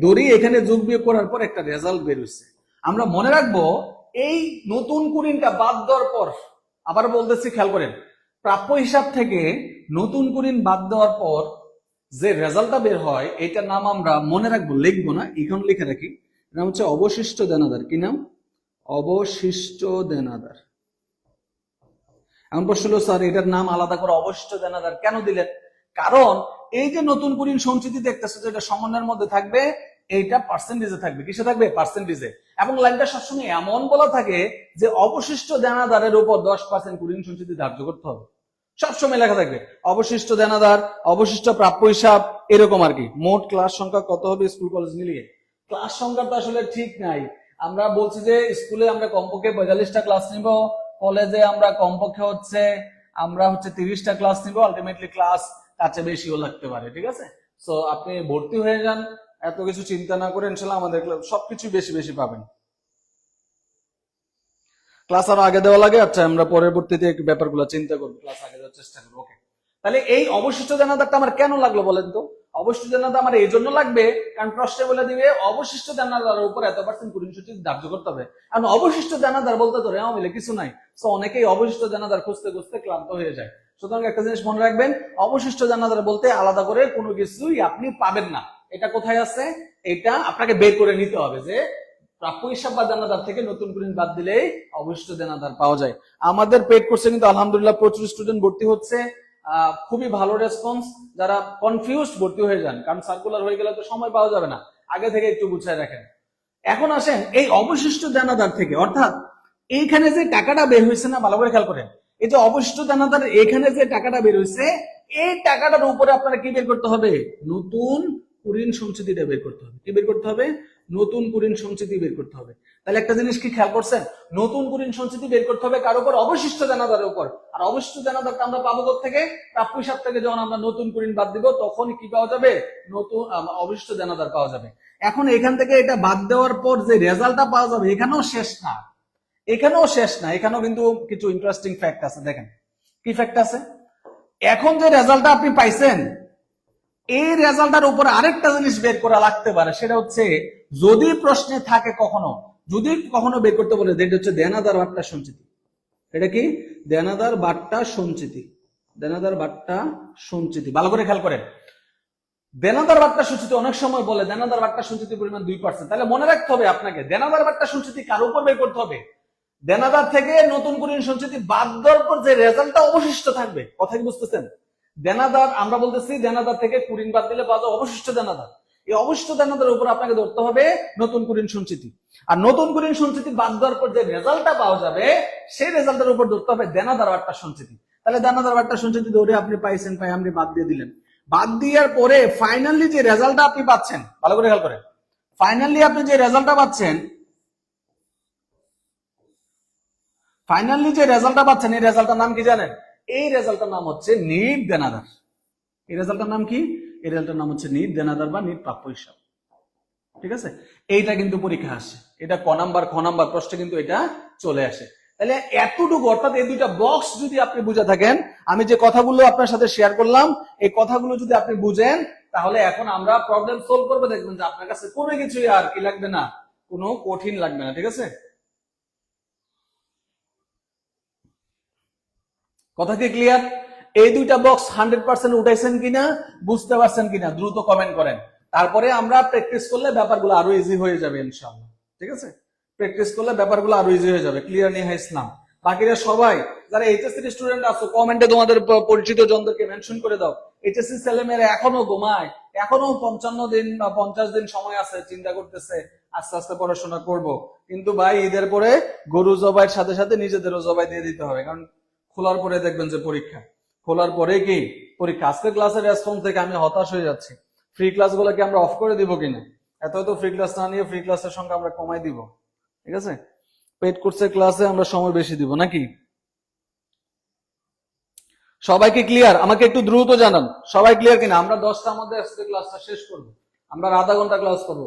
ধরি, এখানে যোগ বিয়োগ করার পর একটা রেজাল্ট বের হয়েছে। আমরা মনে রাখবো এই নতুন কুরিনটা বাদ দেওয়ার পর, আবার বলতেছি খেয়াল করেন, প্রাপ্য হিসাব থেকে নতুন কুরিন বাদ দেওয়ার পর যে রেজাল্টটা বের হয়, এটার নাম আমরা মনে রাখবো, লিখবো না, এখন লিখে রাখি। নাম হচ্ছে অবশিষ্ট দেনাদার। কি নাম? অবশিষ্ট দেনাদার। এমন প্রশ্ন হলো, স্যার এটার নাম আলাদা করে অবশিষ্ট দেনাদার কেন দিলেন? কারণ এই যে নতুন কুরিন সঞ্চিতি দেখতেছে, যেটা সমন্বয়ের মধ্যে থাকবে, এইটা পার্সেন্টেজে থাকবে। কিসে থাকবে? পার্সেন্টেজে। এবং লাইনটা সবসময় এমন বলা থাকে যে অবশিষ্ট দেনাদারের উপর 10% কুরিন সঞ্চিতি ধার্য করতে হবে। সবসময় লেখা থাকবে অবশিষ্ট দেনাদার, অবশিষ্ট প্রাপ্য হিসাব, এরকম আর কি। মোট ক্লাস সংখ্যা কত হবে স্কুল কলেজ মিলিয়ে? ক্লাস সংখ্যা তো আসলে ঠিক নাই। আমরা বলছি যে স্কুলে আমরা কমপক্ষে 45টা ক্লাস নিব, কলেজে আমরা কমপক্ষে হচ্ছে 30টা ক্লাস নিব। আলটিমেটলি ক্লাস কাছে বেশিও লাগতে পারে, ঠিক আছে। সো আপনি ভর্তি হয়ে যান, এত কিছু চিন্তা না করে, ইনশাল্লাহ আমাদের সবকিছু বেশি বেশি পাবেন। ক্লাস আরো আগে দেওয়া লাগে, আচ্ছা আমরা পরবর্তীতে ব্যাপারগুলো চিন্তা করবো, ক্লাস আগে দেওয়ার চেষ্টা করবো। ওকে, তাহলে এই অবশিষ্ট দেনাদারটা আমার কেন লাগলো বলেন তো? অবশিষ্ট দেনাদার আমার এই জন্য লাগবে কারণ প্রশ্নে বলে দিবে অবশিষ্ট দেনাদারের উপর এত পার্সেন্ট কুরিন সঞ্চিতি ধার্য করতে হবে। কারণ অবশিষ্ট দেনাদার বলতে তো রেওয়া মিলে কিছু নাই। তো অনেকেই অবশিষ্ট দেনাদার খুঁজতে খুঁজতে ক্লান্ত হয়ে যায়। সুতরাং একটা জিনিস মনে রাখবেন, অবশিষ্ট দেনাদার বলতে আলাদা করে কোনো কিছুই আপনি পাবেন না। এটা কোথায় আছে, এটা আপনাকে বের করে নিতে হবে যে প্রাপ্য হিসাব বা দেনাদার থেকে নতুন কুরিন বাদ দিলেই অবশিষ্ট দেনাদার পাওয়া যায়। আমাদের পেড কোর্সে কিন্তু আলহামদুলিল্লাহ প্রচুর স্টুডেন্ট ভর্তি হচ্ছে, খুবই ভালো রেসপন্স। যারা কনফিউজড ভর্তি হয়ে যান, কারণ সার্কুলার হয়ে গেলে তো সময় পাওয়া যাবে না, আগে থেকে একটু গুছায় রাখেন। এখন আসেন এই অবশিষ্ট দেনাদার থেকে, অর্থাৎ এইখানে যে টাকাটা বের হয়েছে না, ভালো করে খেয়াল করেন, এই যে অবশিষ্ট দেনাদার এখানে যে টাকাটা বের হয়েছে, এই টাকাটার উপরে আপনারা কি বের করতে হবে, নতুন কুরিন সঞ্চিতিটা বের করতে হবে। কি বের করতে হবে? নতুন কুরিন সঞ্চিতি বের করতে হবে। তাহলে একটা জিনিস কি খেয়াল করছেন, নতুন কুরিন সঞ্চিতি বের করতে হবে কার উপর? অবশিষ্ট দেনাদারের উপর। আর অবশিষ্ট দেনাদারটা আমরা পাবো থেকে প্রাপ্য হিসাব থেকে, যখন আমরা নতুন কুরিন বাদ দিব তখন কি পাওয়া যাবে, নতুন অবশিষ্ট দেনাদার পাওয়া যাবে। এখন এখান থেকে এটা বাদ দেওয়ার পর যে রেজাল্টটা পাওয়া যাবে, এখানেও শেষ না, এখানেও শেষ না, এখানেও কিন্তু কিছু ইন্টারেস্টিং ফ্যাক্ট আছে। দেখেন কি ফ্যাক্ট আছে। এখন যে রেজাল্টটা আপনি পাইছেন, এই রেজাল্টের উপর আরেকটা জিনিস বের করা লাগতে পারে, সেটা হচ্ছে যদি প্রশ্নে থাকে কখনো যদি কখনো বের করতে বলে, এটা হচ্ছে দেনাদার বাট্টা সঞ্চিতি। এটা কি? দেনাদার বাট্টা সঞ্চিতি। দেনাদার বাট্টা সঞ্চিতি, ভালো করে খেয়াল করেন। দেনাদার বাট্টা সঞ্চিতি অনেক সময় বলে দেনাদার বাট্টা সঞ্চিতির পরিমাণ 2%। তাহলে মনে রাখতে হবে আপনাকে, দেনাদার বাট্টা সঞ্চিতি কার উপর বের করতে হবে? দেনাদার থেকে নতুন কুরিন সঞ্চিতি বাদ দেওয়ার পর যে রেজাল্টটা অবশিষ্ট থাকবে, কথা কি বুঝতেছেন? দেনাদার আমরা বলতেছি দেনাদার থেকে কুরিন বাদ দিলে পাওয়া যায় অবশিষ্ট দেনাদার। এই অবশিষ্ট দেনাদারের উপর আপনাকে ধরতে হবে নতুন কুরিন সঞ্চিতি। আর নতুন কুরিন সঞ্চিতি বাদ দেওয়ার পর যে রেজাল্টটা পাওয়া যাবে, সেই রেজাল্টের উপর ধরতে হবে দেনাদার বাট্টা সঞ্চিতি। তাহলে দেনাদার বাট্টা সঞ্চিতি ধরে আপনি পাইছেন, পাই আপনি বাদ দিয়ে দিলেন। বাদ দেওয়ার পরে ফাইনালি যে রেজাল্টটা আপনি পাচ্ছেন, ভালো করে খেয়াল করেন, ফাইনালি আপনি যে রেজাল্টটা পাচ্ছেন, ফাইনালি যে রেজাল্টটা পাচ্ছেন, এই রেজাল্টটার নাম কি জানেন? এই রেজাল্টটার নাম হচ্ছে নিট দেনাদার। এই রেজাল্টটার নাম কি? এই রেজাল্টটার নাম হচ্ছে নিট দেনাদার বা নিট প্রাপ্য হিসাব। ঠিক আছে? এইটা কিন্তু পরীক্ষা আসে, এটা ক নাম্বার প্রশ্নে কিন্তু এটা চলে আসে। তাহলে এতটুকু, অর্থাৎ এই দুইটা বক্স যদি আপনি বুঝে থাকেন, আমি যে কথাগুলো আপনার সাথে শেয়ার করলাম, এই কথাগুলো যদি আপনি বুঝেন, তাহলে এখন আমরা প্রবলেম সলভ করবো, দেখবেন যে আপনার কাছে কোনো কিছুই আর কি লাগবে না, কোনো কঠিন লাগবে না। ঠিক আছে? কথা কি ক্লিয়ার? এই দুইটা বক্স 100% উঠাইছেন কিনা, বুঝতে পারছেন কিনা, দ্রুত কমেন্ট করেন। তারপরে আমরা প্র্যাকটিস করলে ব্যাপারগুলো আরো ইজি হয়ে যাবে ইনশাআল্লাহ। ঠিক আছে? প্র্যাকটিস করলে ব্যাপারগুলো আরো ইজি হয়ে যাবে। ক্লিয়ার নিয়ে ইসলাম। বাকিরা সবাই যারা এইচএসসি স্টুডেন্ট আছো, কমেন্টে তোমাদের পরিচিত জনদেরকে মেনশন করে দাও। এইচএসসি ছেলেমেয়েরা এখনো ঘুমায়, এখনো 55 দিন বা 50 দিন সময় আছে, চিন্তা করতেছে আস্তে আস্তে পড়াশোনা করব। কিন্তু ভাই ঈদের পরে গরু জবাইয়ের সাথে সাথে নিজেদেরও জবাই দিয়ে দিতে হবে, কারণ খোলার পরে দেখবেন যে পরীক্ষা, খোলার পরে কি পরীক্ষা। আজকের ক্লাসের রেসপন্স থেকে আমি হতাশ হয়ে যাচ্ছি। ফ্রি ক্লাস গুলোকে আমরা অফ করে দিব কিনা, এত ফ্রি ক্লাস না নিয়ে ফ্রি ক্লাসের সংখ্যা আমরা কমাই দিব। ঠিক আছে? পেড কোর্সের ক্লাসে আমরা সময় বেশি দিব নাকি? সবাইকে ক্লিয়ার? আমাকে একটু দ্রুত জানান সবাই ক্লিয়ার কিনা। আমরা 10টার মধ্যে আজকে ক্লাসটা শেষ করব, আমরা আধা ঘন্টা ক্লাস করব।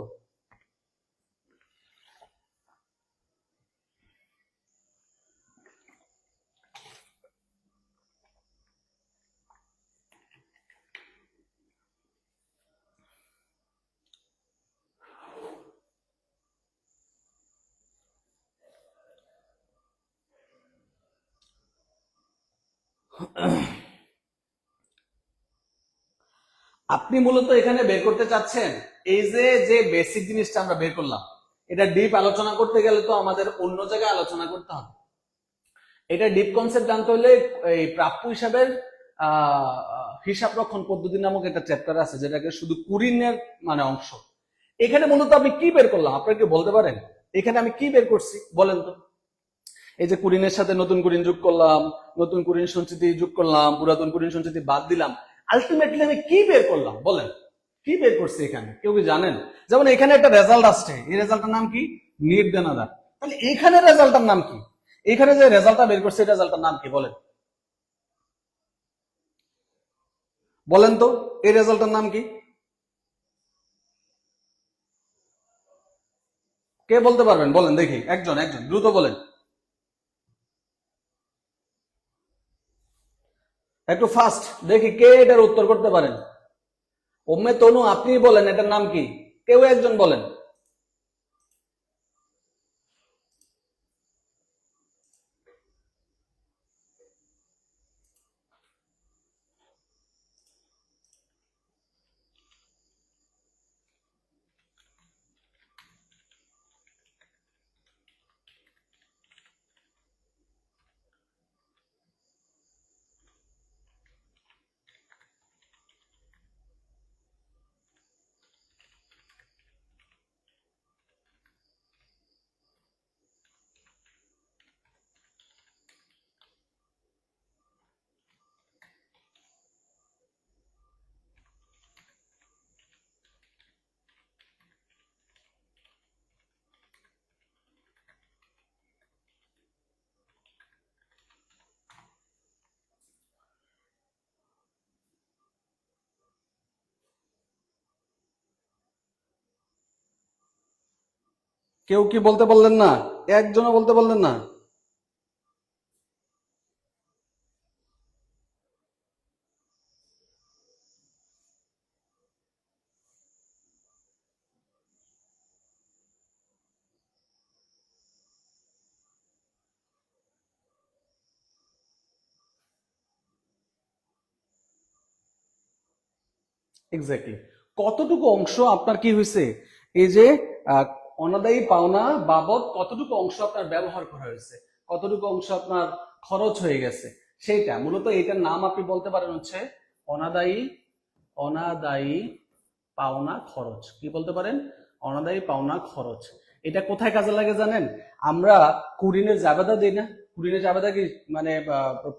আপনি মূলত এখানে বের করতে চাচ্ছেন এই যে যে বেসিক জিনিসটা আমরা বের করলাম, এটা ডিপ আলোচনা করতে গেলে তো আমাদের অন্য জায়গায় আলোচনা করতে হবে। এটা ডিপ কনসেপ্ট জানতে হলে এই প্রাপ্য হিসাবের হিসাব রক্ষণ পদ্ধতি নামক একটা চ্যাপ্টার আছে, যেটাকে শুধু কুরিনের মানে অংশ। এখানে মূলত আমি কি বের করলাম আপনাকে বলতে পারেন? এখানে আমি কি বের করছি বলেন তো? এই যে কুরিনের সাথে নতুন কুরিন যোগ করলাম, নতুন কুরিন সঞ্চিতি যোগ করলাম, পুরাতন কুরিন সঞ্চিতি বাদ দিলাম, আলটিমেটলি আমি কি বের করলাম বলেন? কি বের করছি এখানে, কেউ কি জানেন? যেমন এখানে একটা রেজাল্ট আসছে, এই রেজাল্টের নাম কি? নিট দেনাদার। তাহলে এখানে রেজাল্টের নাম কি? এখানে যে রেজাল্টটা বের করছে, এই রেজাল্টের নাম কি বলেন? বলেন তো এই রেজাল্টের নাম কি? কে বলতে পারবেন? বলেন দেখি, একজন একজন দ্রুত বলেন, একটু ফাস্ট দেখি কে এটার উত্তর করতে পারেন। ওমে তনু আপনি বলেন এটার নাম কি? কেউ একজন বলেন। কেউ কি বলতে পারলেন না? একজনও বলতে পারলেন না? এক্স্যাক্টলি। কতটুকু অংশ আপনার কি হয়েছে, এই যে আহ, অনাদায়ী পাওনা বাবদ কতটুকু অংশ আপনার ব্যবহার করা হয়েছে, কতটুকু অংশ আপনার খরচ হয়ে গেছে, সেইটা মূলত এটার নাম আপনি বলতে পারেন হচ্ছে অনাদায়ী অনাদায়ী পাওনা খরচ। কি বলতে পারেন? অনাদায়ী পাওনা খরচ। এটা কোথায় কাজে লাগে জানেন? আমরা কুরিনের জাবেদা দিই না? কুরিনের জাবেদা কি মানে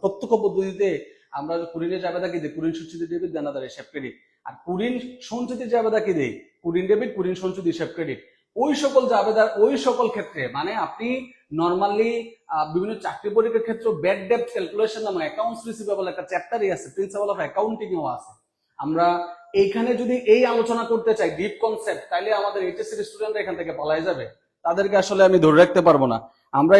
প্রত্যক্ষ পদ্ধতিতে আমরা কুরিনের জাবেদা কি দিই? কুরিন সঞ্চিতি ডেবিট, দেনাদার হিসাব ক্রেডিট। আর কুরিন সঞ্চিতির জাবেদা কি দেই? কুরিন ডেবিট, কুরিন সঞ্চিতি হিসাব ক্রেডিট। ওই সকল জাবেদার ওই সকল ক্ষেত্রে মানে আপনি নর্মালি বিভিন্ন চাকরি পরীক্ষার ক্ষেত্রে ব্যাড ডেট ক্যালকুলেশন নামে অ্যাকাউন্টস রিসিভেবল একটা চ্যাপ্টারই আছে, প্রিন্সিপাল অফ অ্যাকাউন্টিং এও আছে। আমরা এইখানে যদি এই আলোচনা করতে চাই ডিপ কনসেপ্ট, তাইলে আমাদের এইচএসসি স্টুডেন্টরা এখান থেকে পালাই যাবে, তাদেরকে আসলে আমি ধরে রাখতে পারবো না। আমরা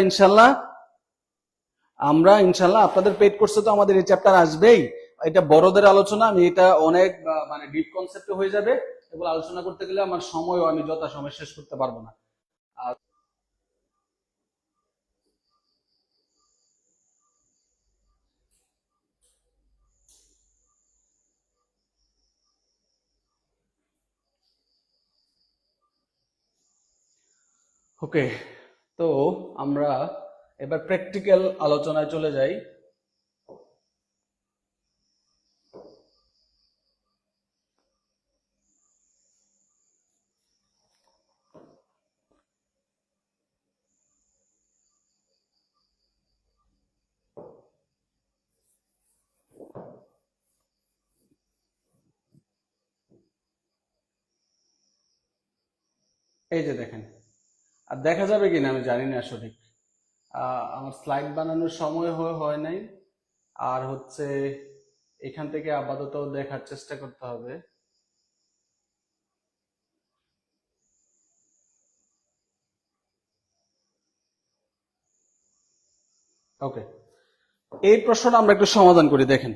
ইনশাল্লাহ আপনাদের পেইড কোর্সে তো আমাদের এই চ্যাপ্টার আসবেই। এটা বড়দের আলোচনা, আমি এটা অনেক মানে ডিপ কনসেপ্টে হয়ে যাবে, এগুলো আলোচনা করতে গেলে আমার সময়ও আমি যথাসময়ে শেষ করতে পারবো না। ওকে, তো আমরা এবার প্র্যাকটিক্যাল আলোচনায় চলে যাই। এই যে দেখেন, আর দেখা যাবে কিনা আমি জানি না সঠিক, আমার স্লাইড বানানোর সময় হয় নাই, আর হচ্ছে এখান থেকে আপাতত দেখার চেষ্টা করতে হবে। ওকে, এই প্রশ্নটা আমরা একটু সমাধান করি। দেখেন,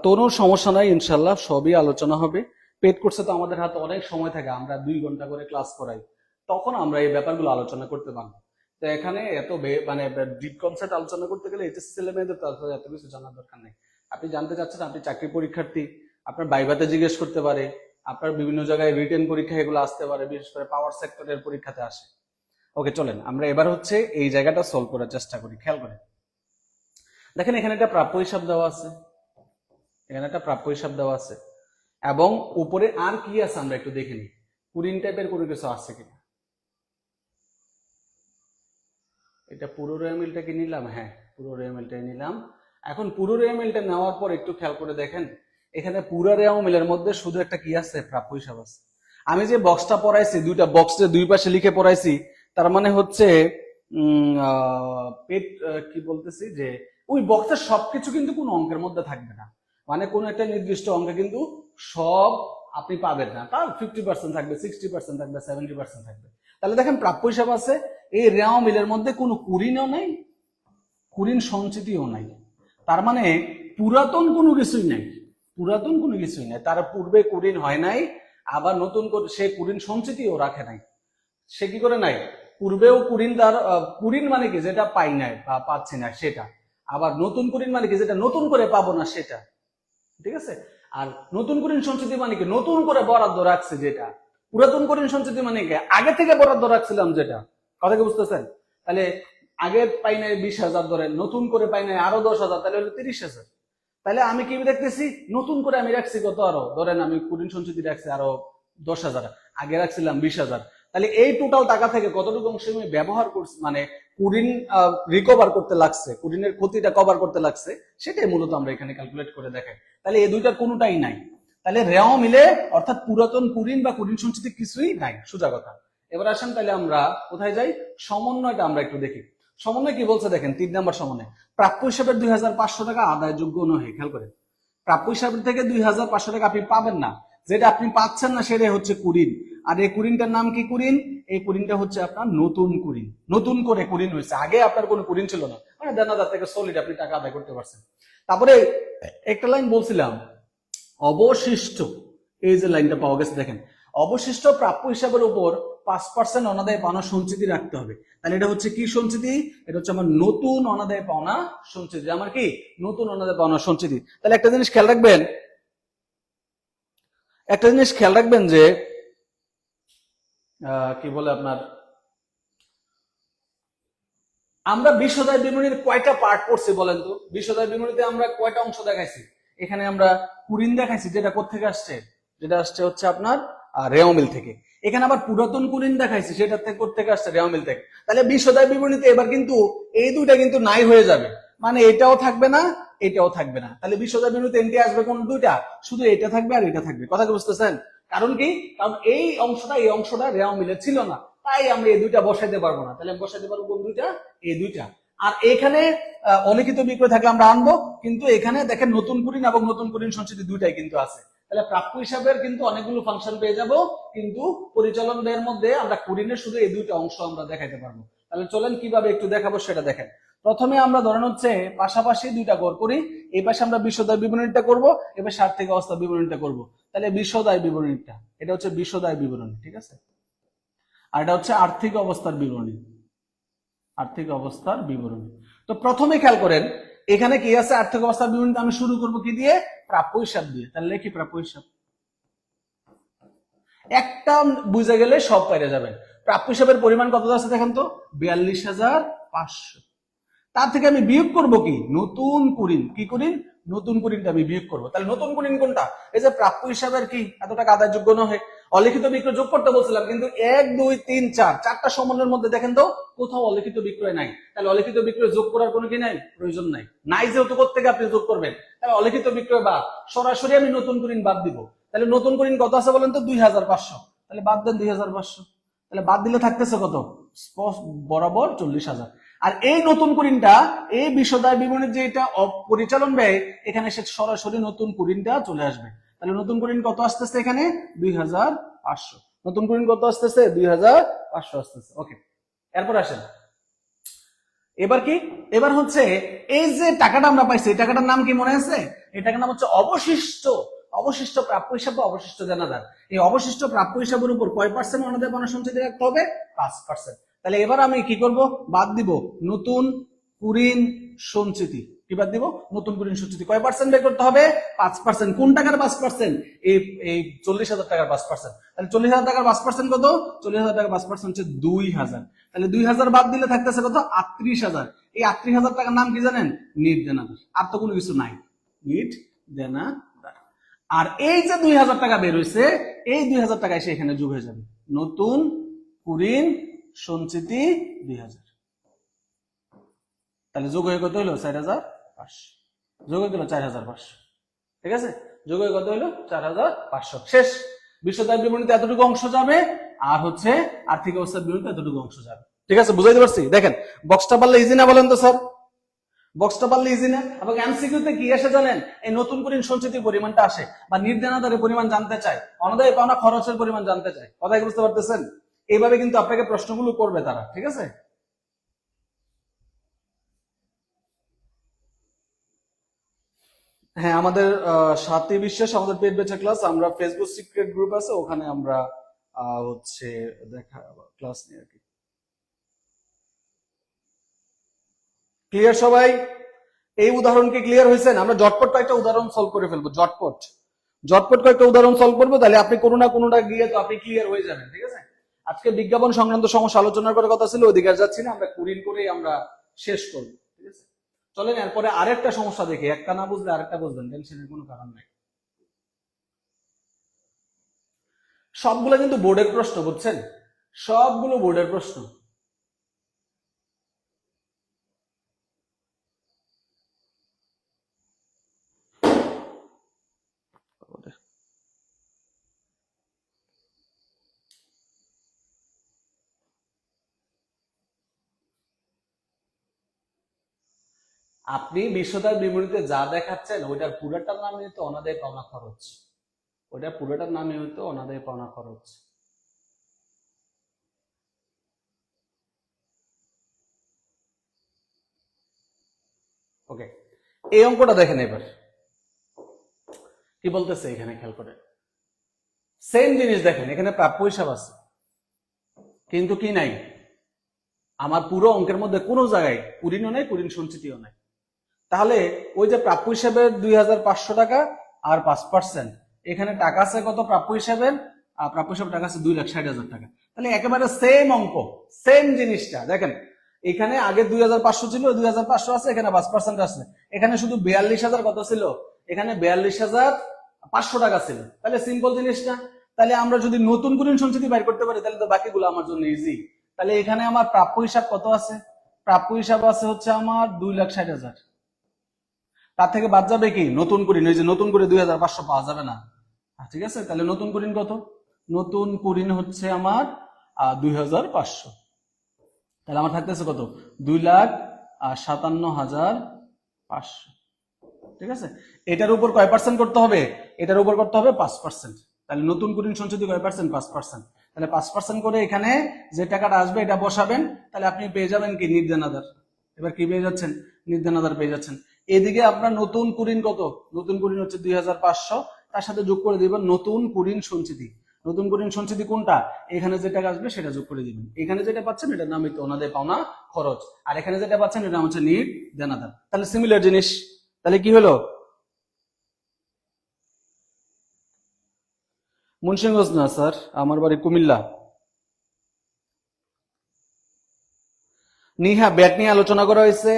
তনুর সমস্যা নাই, ইনশাল্লাহ সবই আলোচনা হবে। পেড কোর্সে তো আমাদের হাতে অনেক সময় থাকে, আমরা 2 ঘন্টা করে ক্লাস করাই, তখন আমরা এই ব্যাপারগুলো আলোচনা করতে পারবো। তো এখানে এত মানে ডিপ কনসেপ্ট আলোচনা করতে গেলে এইচএসসি ছেলে মেয়েদের তো আসলে এত কিছু জানার দরকার নেই। আপনি জানতে চাচ্ছেন, আপনি চাকরি পরীক্ষার্থী, আপনার ভাইভাতে জিজ্ঞেস করতে পারে, আপনার বিভিন্ন জায়গায় রিটেন পরীক্ষা এগুলো আসতে পারে, বিশেষ করে পাওয়ার সেক্টরের পরীক্ষাতে আসে। ওকে, চলেন আমরা এবার হচ্ছে এই জায়গাটা সলভ করার চেষ্টা করি। খেয়াল করেন, দেখেন এখানে একটা প্রাপ্য হিসাব দেওয়া আছে, এখানে একটা প্রাপ্য হিসাব দেওয়া আছে, এবং উপরে আর কি আছে আমরা একটু দেখে নিই, কুরিন টাইপের কোনো কিছু আছে কিনা। এটা পুরো রেমিলটা কি নিলাম? হ্যাঁ, পুরো রেমিলটাই নিলাম। এখন পুরো রেমিলটা নেওয়ার পর একটু খেয়াল করে দেখেন, এখানে পুরো রেমিলের মধ্যে শুধু একটা কি আছে? প্রাপ্য হিসাব আছে। আমি যে বক্সটা পড়াইছি, দুইটা বক্সে দুই পাশে লিখে পড়াইছি, তার মানে হচ্ছে পেট কি বলতেছি যে ওই বক্সের সবকিছু কিন্তু কোনো অঙ্কের মধ্যে থাকবে না, মানে কোন একটা নির্দিষ্ট অঙ্কে কিন্তু সব আপনি পাবেন না, তার 50% থাকবে, 60% থাকবে, 70% থাকবে। তাহলে দেখেন প্রাপ্য হিসাব আছে, এই রেওয়া মিলের মধ্যে কোনো কুরিনও নাই, কুরিন সঞ্চিতিও নাই। তার মানে পুরাতন কোনো কিছুই নাই, পুরাতন কোনো কিছুই নাই, তার পূর্বে কুরিন হয় নাই, আবার নতুন করে সে কুরিন সঞ্চিতিও রাখে নাই। সে কি করে নাই? পূর্বেও কুরিন, তার কুরিন মানে কি যেটা পাই নাই বা পাচ্ছি না সেটা, আবার নতুন কুরিন মানে কি যেটা নতুন করে পাবো না সেটা, ঠিক আছে? আর নতুন কুরিন সঞ্চিতি মানে কি নতুন করে বরাদ্দ রাখছে যেটা, পুরাতন কুরিন সঞ্চিতি মানে কি আগে থেকে বরাদ্দ রাখছিলাম যেটা। কথা কি বুঝতেছেন? তাহলে আগে পাই নাই 20,000 ধরেন, নতুন করে পাই নাই আরো 10,000, তাহলে হলো 30,000। তাহলে আমি কি দেখতেছি, নতুন করে আমি রাখছি কত, আরো ধরেন আমি কুরিন সঞ্চিতি রাখছি আরো 10,000, আগে রাখছিলাম 20,000। তাহলে এই টোটাল টাকা থেকে কতটুকু অংশ আমি ব্যবহার করছি, মানে কুরিন রিকভার করতে লাগছে, কুরিনের ক্ষতিটা কভার করতে লাগছে, সেটাই মূলত আমরা এখানে ক্যালকুলেট করে দেখাই। তাহলে এই দুইটার কোনোটাই নাই, তাহলে রেও মিলে অর্থাৎ পুরাতন কুরিন বা কুরিন সঞ্চিতি কিছুই নাই, সোজা কথা। এবার আসেন তাহলে আমরা কোথায় যাই, সমন্বয়টা আমরা একটু দেখি। সমন্বয় কি বলছে দেখেন, 3 নম্বর সমন্বয়, প্রাপ্য হিসাবের 2,500 টাকা আদায়যোগ্য নহে। খেয়াল করেন, প্রাপ্য হিসাবের থেকে 2,500 টাকা আপনি পাবেন না, যেটা আপনি পাচ্ছেন না সেটাই হচ্ছে কুরিন। আর এই কুরিনটার নাম কি কুরিন? এই কুরিনটা হচ্ছে আপনার নতুন কুরিন, নতুন করে কুরিন হয়েছে, আগে আপনার কোনো কুরিন ছিল না, মানে দেনাদার থেকে সলিড আপনি টাকা আদায় করতে পারছেন। তারপরে একটা লাইন বলছিলাম, অবশিষ্ট, এই যে লাইনটা পাওয়া গেছে দেখেন, অবশিষ্ট প্রাপ্য হিসাবের উপর 5% অনাদায় পাওনা সঞ্চিতি রাখতে হবে। তাহলে এটা হচ্ছে কি সঞ্চিতি? এটা হচ্ছে আমার নতুন অনাদায় পাওনা সঞ্চিতি। আমার কি নতুন অনাদায় পাওনা সঞ্চিতি। তাহলে একটা জিনিস খেয়াল রাখবেন, যে কি বলে আপনার, আমরা বিশদায় বিবরণীর কয়টা পার্ট পড়ছি বলেন তো? বিশদায় বিবরণীতে আমরা কয়টা অংশ দেখাইছি? এখানে আমরা কুরিন দেখাইছি, যেটা কোত্থেকে আসছে? যেটা আসছে হচ্ছে আপনার রেওয়া মিল থেকে। এখানে আবার পুরাতন কুরিন দেখাইছি, সেটা কোত্থেকে আসছে? রেওয়া মিল থেকে। তাহলে বিশদায় বিবরণীতে এবার কিন্তু এই দুইটা কিন্তু নাই হয়ে যাবে, মানে এটাও থাকবে না, এটাও থাকবে না। তাহলে বিশদায় বিবরণীতে এন্ট্রি আসবে কোন দুইটা? শুধু এটা থাকবে আর এটা থাকবে। কথা কি বুঝতেছেন? কারণ কি? কারণ এই অংশটা রেওয়া মিলে ছিল না, তাই আমরা এই দুইটা বসাইতে পারবো না। তাহলে বসাইতে পারবো কোন দুইটা? এই দুইটা। আর এখানে অলিখিত বিক্রয় থাকলে আমরা আনবো, কিন্তু এখানে দেখেন নতুন কুরিন এবং নতুন কুরিন সঞ্চিতি দুইটাই কিন্তু আছে। তাহলে প্রাপ্য হিসাবের কিন্তু অনেকগুলো ফাংশন পেয়ে যাব, কিন্তু পরিচালন ব্যয়ের মধ্যে আমরা কুরিনের শুধু এই দুইটা অংশ আমরা দেখাইতে পারবো। তাহলে চলেন কিভাবে একটু দেখাবো সেটা দেখেন। প্রথমে আমরা ধরেন হচ্ছে পাশাপাশি দুইটা গড় করি, এই পাশে আমরা বিশদায় বিবরণীটা করব, এবার আর্থিক অবস্থা বিবরণীটা করব। তাহলে বিশদায় বিবরণীটা, এটা হচ্ছে বিশদায় বিবরণী, ঠিক আছে? আর এটা হচ্ছে আর্থিক অবস্থার বিবরণী, আর্থিক অবস্থার বিবরণী। তো প্রথমে খেয়াল করেন এখানে কি আছে? আর্থিক অবস্থার বিবরণীতে আমি শুরু করব কি দিয়ে? প্রাপ্য হিসাব দিয়ে। তাহলে লিখি প্রাপ্য হিসাব। একটা বুঝে গেলে সব পেরে যাবেন। প্রাপ্য হিসাবের পরিমাণ কত আছে দেখেন তো? 42,500। তার থেকে আমি বিয়োগ করব কি? নতুন কুরিন। কি কুরিন? নতুন কুরিনটা আমি বিয়োগ করবো। তাহলে নতুন কুরিন কোনটা? এই যে প্রাপ্য হিসাবের কি এত টাকা আদায়যোগ্য নয়, অলিখিত বিক্রয় যোগ করতে বলছিলাম, কিন্তু 1 2 3 4 চারটা সমন্বয়ের মধ্যে দেখেন তো কোথাও অলিখিত বিক্রয় নাই। তাহলে অলিখিত বিক্রয় যোগ করার কোনো কি নাই? প্রয়োজন নাই। নাই যেহেতু কোত্থেকে আপনি যোগ করবেন? তাহলে অলিখিত বিক্রয় বাদ, সরাসরি আমি নতুন কুরিন বাদ দিব। তাহলে নতুন কুরিন কত আছে বলেন তো? 2,500। তাহলে বাদ দেন 2,500। তাহলে বাদ দিলে থাকতেছে কত? বরাবর 40,000। আর এই নতুন কুরিনটা, এই বিশদায় বিবরণীর যে এটা পরিচালন ব্যয়, এখানে সে সরাসরি নতুন কুরিনটা চলে আসবে। তাহলে নতুন কুরিন কত আসতেছে এখানে? 2,500। নতুন কুরিন কত আসতেছে? 2,500 আসতেছে। ওকে, এরপর আসেন এবার কি? এবার হচ্ছে এই যে টাকাটা আমরা পাইছি, এই টাকাটার নাম কি মনে আছে? এই টাকার নাম হচ্ছে অবশিষ্ট। অবশিষ্ট প্রাপ্য হিসাব বা অবশিষ্ট দেনাদার। এই অবশিষ্ট প্রাপ্য হিসাবের উপর কয় পার্সেন্ট অনাদায় পাওনা সঞ্চিতি রাখতে হবে? 5%। তাহলে এবার আমি কি করব? বাদ দিব নতুন কুরিন সঞ্চিতি। কি বাদ দিব? নতুন কুরিন সঞ্চিতি। কয় পার্সেন্ট বের করতে হবে? 5%। কোন টাকার 5%? এই 40,000 টাকার 5%। তাহলে 40,000 টাকার 5% কত? 40,000 টাকার 5% হচ্ছে 2,000। তাহলে 2,000 বাদ দিলে থাকতেছে কত? 38,000। এই 38,000 টাকার নাম কি জানেন? নিট দেনাদার। আর তো কোনো কিছু নাই, নিট দেনাদার। আর এই যে 2,000 টাকা বের হয়েছে, এই 2,000 টাকা এসে এখানে যোগ হয়ে যাবে। নতুন কুরিন সঞ্চিতি 2,000। তাহলে যোগ হয়ে কত হলো? 4,500। যোগ হয়ে গেল 4,500। ঠিক আছে? যোগ হয়ে কত হলো? 4,500। শেষ। বিশদায় বিবরণীতে এতটুকু অংশ যাবে, আর হচ্ছে আর্থিক অবস্থার বিবরণীতে এতটুকু অংশ যাবে। ঠিক আছে? বুঝাইতে পারছি? দেখেন বক্সটা পারলে ইজি না বলেন তো স্যার? বক্সটা পারলে ইজি না? এবং এমসিকিউতে কি আসে জানেন? এই নতুন কুরিন সঞ্চিতির পরিমাণটা আসে, বা নির্দেনাদারের পরিমাণ জানতে চায়, অনাদায় পাওনা খরচের পরিমাণ জানতে চায়। কথা কি বুঝতে পারতেছেন? এইভাবে কিন্তু আপনাকে প্রশ্নগুলো করবে তারা। ঠিক আছে? হ্যাঁ, আমাদের সাথী বিশ্বাস, আমাদের পেট বেচা ক্লাস, আমরা ফেসবুক সিক্রেট গ্রুপ আছে, ওখানে আমরা হচ্ছে দেখা ক্লাস নিয়ে আর কি। ক্লিয়ার সবাই? এই উদাহরণকে ক্লিয়ার হয়েছেন? আমরা জটপট কয়েকটা উদাহরণ সলভ করে ফেলবো। জটপট কয়েকটা উদাহরণ সলভ করবো, তাহলে আপনি কোনো না কোনোটা গিয়ে তো আপনি ক্লিয়ার হয়ে যাবেন। ঠিক আছে? আজকে বিজ্ঞাপন সংক্রান্ত সমস্যা আলোচনা করার কথা ছিল, ওইদিকে আর যাচ্ছি না, আমরা কুরিন করেই আমরা শেষ করবো। ঠিক আছে? চলেন এরপরে আরেকটা সমস্যা দেখি। একটা না বুঝলে আরেকটা বুঝবেন, টেনশনের কোনো কারণ নাই। সবগুলো কিন্তু বোর্ডের প্রশ্ন, বুঝছেন? সবগুলো বোর্ডের প্রশ্ন। আপনি বিশদায় বিবরণীতে যা দেখাচ্ছেন ওইটার পুরোটার নামই হতো অনাদায় পাওনা খরচ। ওইটা পুরোটার নামই হতো অনাদায় পাওনা খরচ। ওকে, এই অঙ্কটা দেখেন এবার কি বলতেছে। এখানে খেয়াল করে সেম জিনিস দেখেন, এখানে প্রাপ্য হিসাব আছে। কিন্তু কি নাই, আমার পুরো অঙ্কের মধ্যে কোনো জায়গায় কুরিনও নাই, কুরিন সঞ্চিতিও নাই। তাহলে ওই যে প্রাপ্য হিসাবে 2500 টাকা আর 5%, এখানে টাকা আছে কত প্রাপ্য হিসাবে? প্রাপ্য হিসাবে টাকা আছে 2,60,000 টাকা। তাহলে একেবারে সেম অঙ্ক, সেম জিনিসটা দেখেন, এখানে আগে 2,500 ছিল, 2,500 আছে, এখানে 5% আছে। এখানে শুধু 42,000 কত ছিল, এখানে 42,500 টাকা ছিল। তাহলে সিম্পল জিনিসটা। তাহলে আমরা যদি নতুন কুরিন সঞ্চিতি বাইর করতে পারি তাহলে তো বাকিগুলো আমার জন্য ইজি। তাহলে এখানে আমার প্রাপ্য হিসাব কত আছে? প্রাপ্য হিসাব আছে হচ্ছে আমার 2,60,000। তার থেকে বাদ যাবে কি নতুন কুরিন, ওই যে নতুন করে 2,500 পাওয়া যাবে না। ঠিক আছে, তাহলে নতুন কুরিন কত? নতুন কুরিন হচ্ছে আমার 2,500। তাহলে আমার থাকতেছে কত? 2,57,500। ঠিক আছে, এটার উপর কয় পার্সেন্ট করতে হবে? এটার উপর করতে হবে 5%। তাহলে নতুন কুরিন সঞ্চিতি কয় পার্সেন্ট? 5%। তাহলে 5% করে এখানে যে টাকাটা আসবে এটা বসাবেন, তাহলে আপনি পেয়ে যাবেন কি নির্দেনাদার। এবার কি পেয়ে যাচ্ছেন? নির্দেনাদার পেয়ে যাচ্ছেন। এদিকে আপনার নতুন কুরিন কত? নতুন কুরিন হচ্ছে 2,500, তার সাথে যোগ করে দিবেন নতুন কুরিন সঞ্চিতি। নতুন কুরিন সঞ্চিতি কোনটা? এখানে যে টাকা আসবে সেটা যোগ করে দিবেন। এখানে যেটা পাচ্ছেন এটার নাম হচ্ছে ওনাদের পাওনা খরচ, আর এখানে যেটা পাচ্ছেন এটার নাম হচ্ছে নির্দেনাদার। তাহলে সিমিলার জিনিস। তাহলে কি হলো? মুন্সিগঞ্জ না স্যার, আমার বাড়ি কুমিল্লা। হ্যাঁ, ব্যাট নিয়ে আলোচনা করা হয়েছে।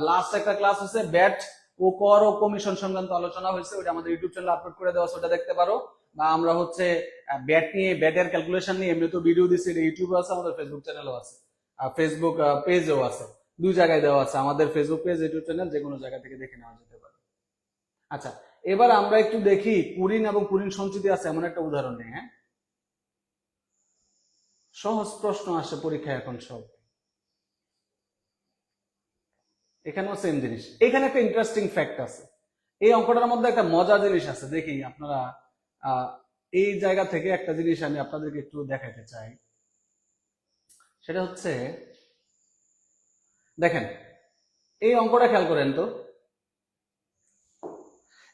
লাস্ট একটা ক্লাস হচ্ছে ব্যাট ও কর ও কমিশন সংক্রান্ত আলোচনা হয়েছে, ওটা আমাদের ইউটিউব চ্যানেলে আপলোড করে দেওয়া আছে, ওটা দেখতে পারো। বা আমরা হচ্ছে ব্যাট নিয়ে, ব্যাটের ক্যালকুলেশন নিয়ে এমনি তো ভিডিও দিচ্ছি, এটা ইউটিউবে আছে, আমাদের ফেসবুক চ্যানেলও আছে, ফেসবুক পেজেও আছে, দুই জায়গায় দেওয়া আছে। আমাদের ফেসবুক পেজ, ইউটিউব চ্যানেল, যে কোনো জায়গা থেকে দেখে নেওয়া যেতে পারে। আচ্ছা, এবার আমরা একটু দেখি কুরিন এবং কুরিন সঞ্চিতি আছে এমন একটা উদাহরণ নেই। হ্যাঁ, সহজ প্রশ্ন আসে পরীক্ষায় এখন সব। এখানেও সেম জিনিস। এখানে একটা ইন্টারেস্টিং ফ্যাক্ট আছে, এই অঙ্কটার মধ্যে একটা মজার জিনিস আছে। দেখি আপনারা এই জায়গা থেকে একটা জিনিস আমি আপনাদেরকে একটু দেখাতে চাই। সেটা হচ্ছে, দেখেন এই অঙ্কটা খেয়াল করেন তো,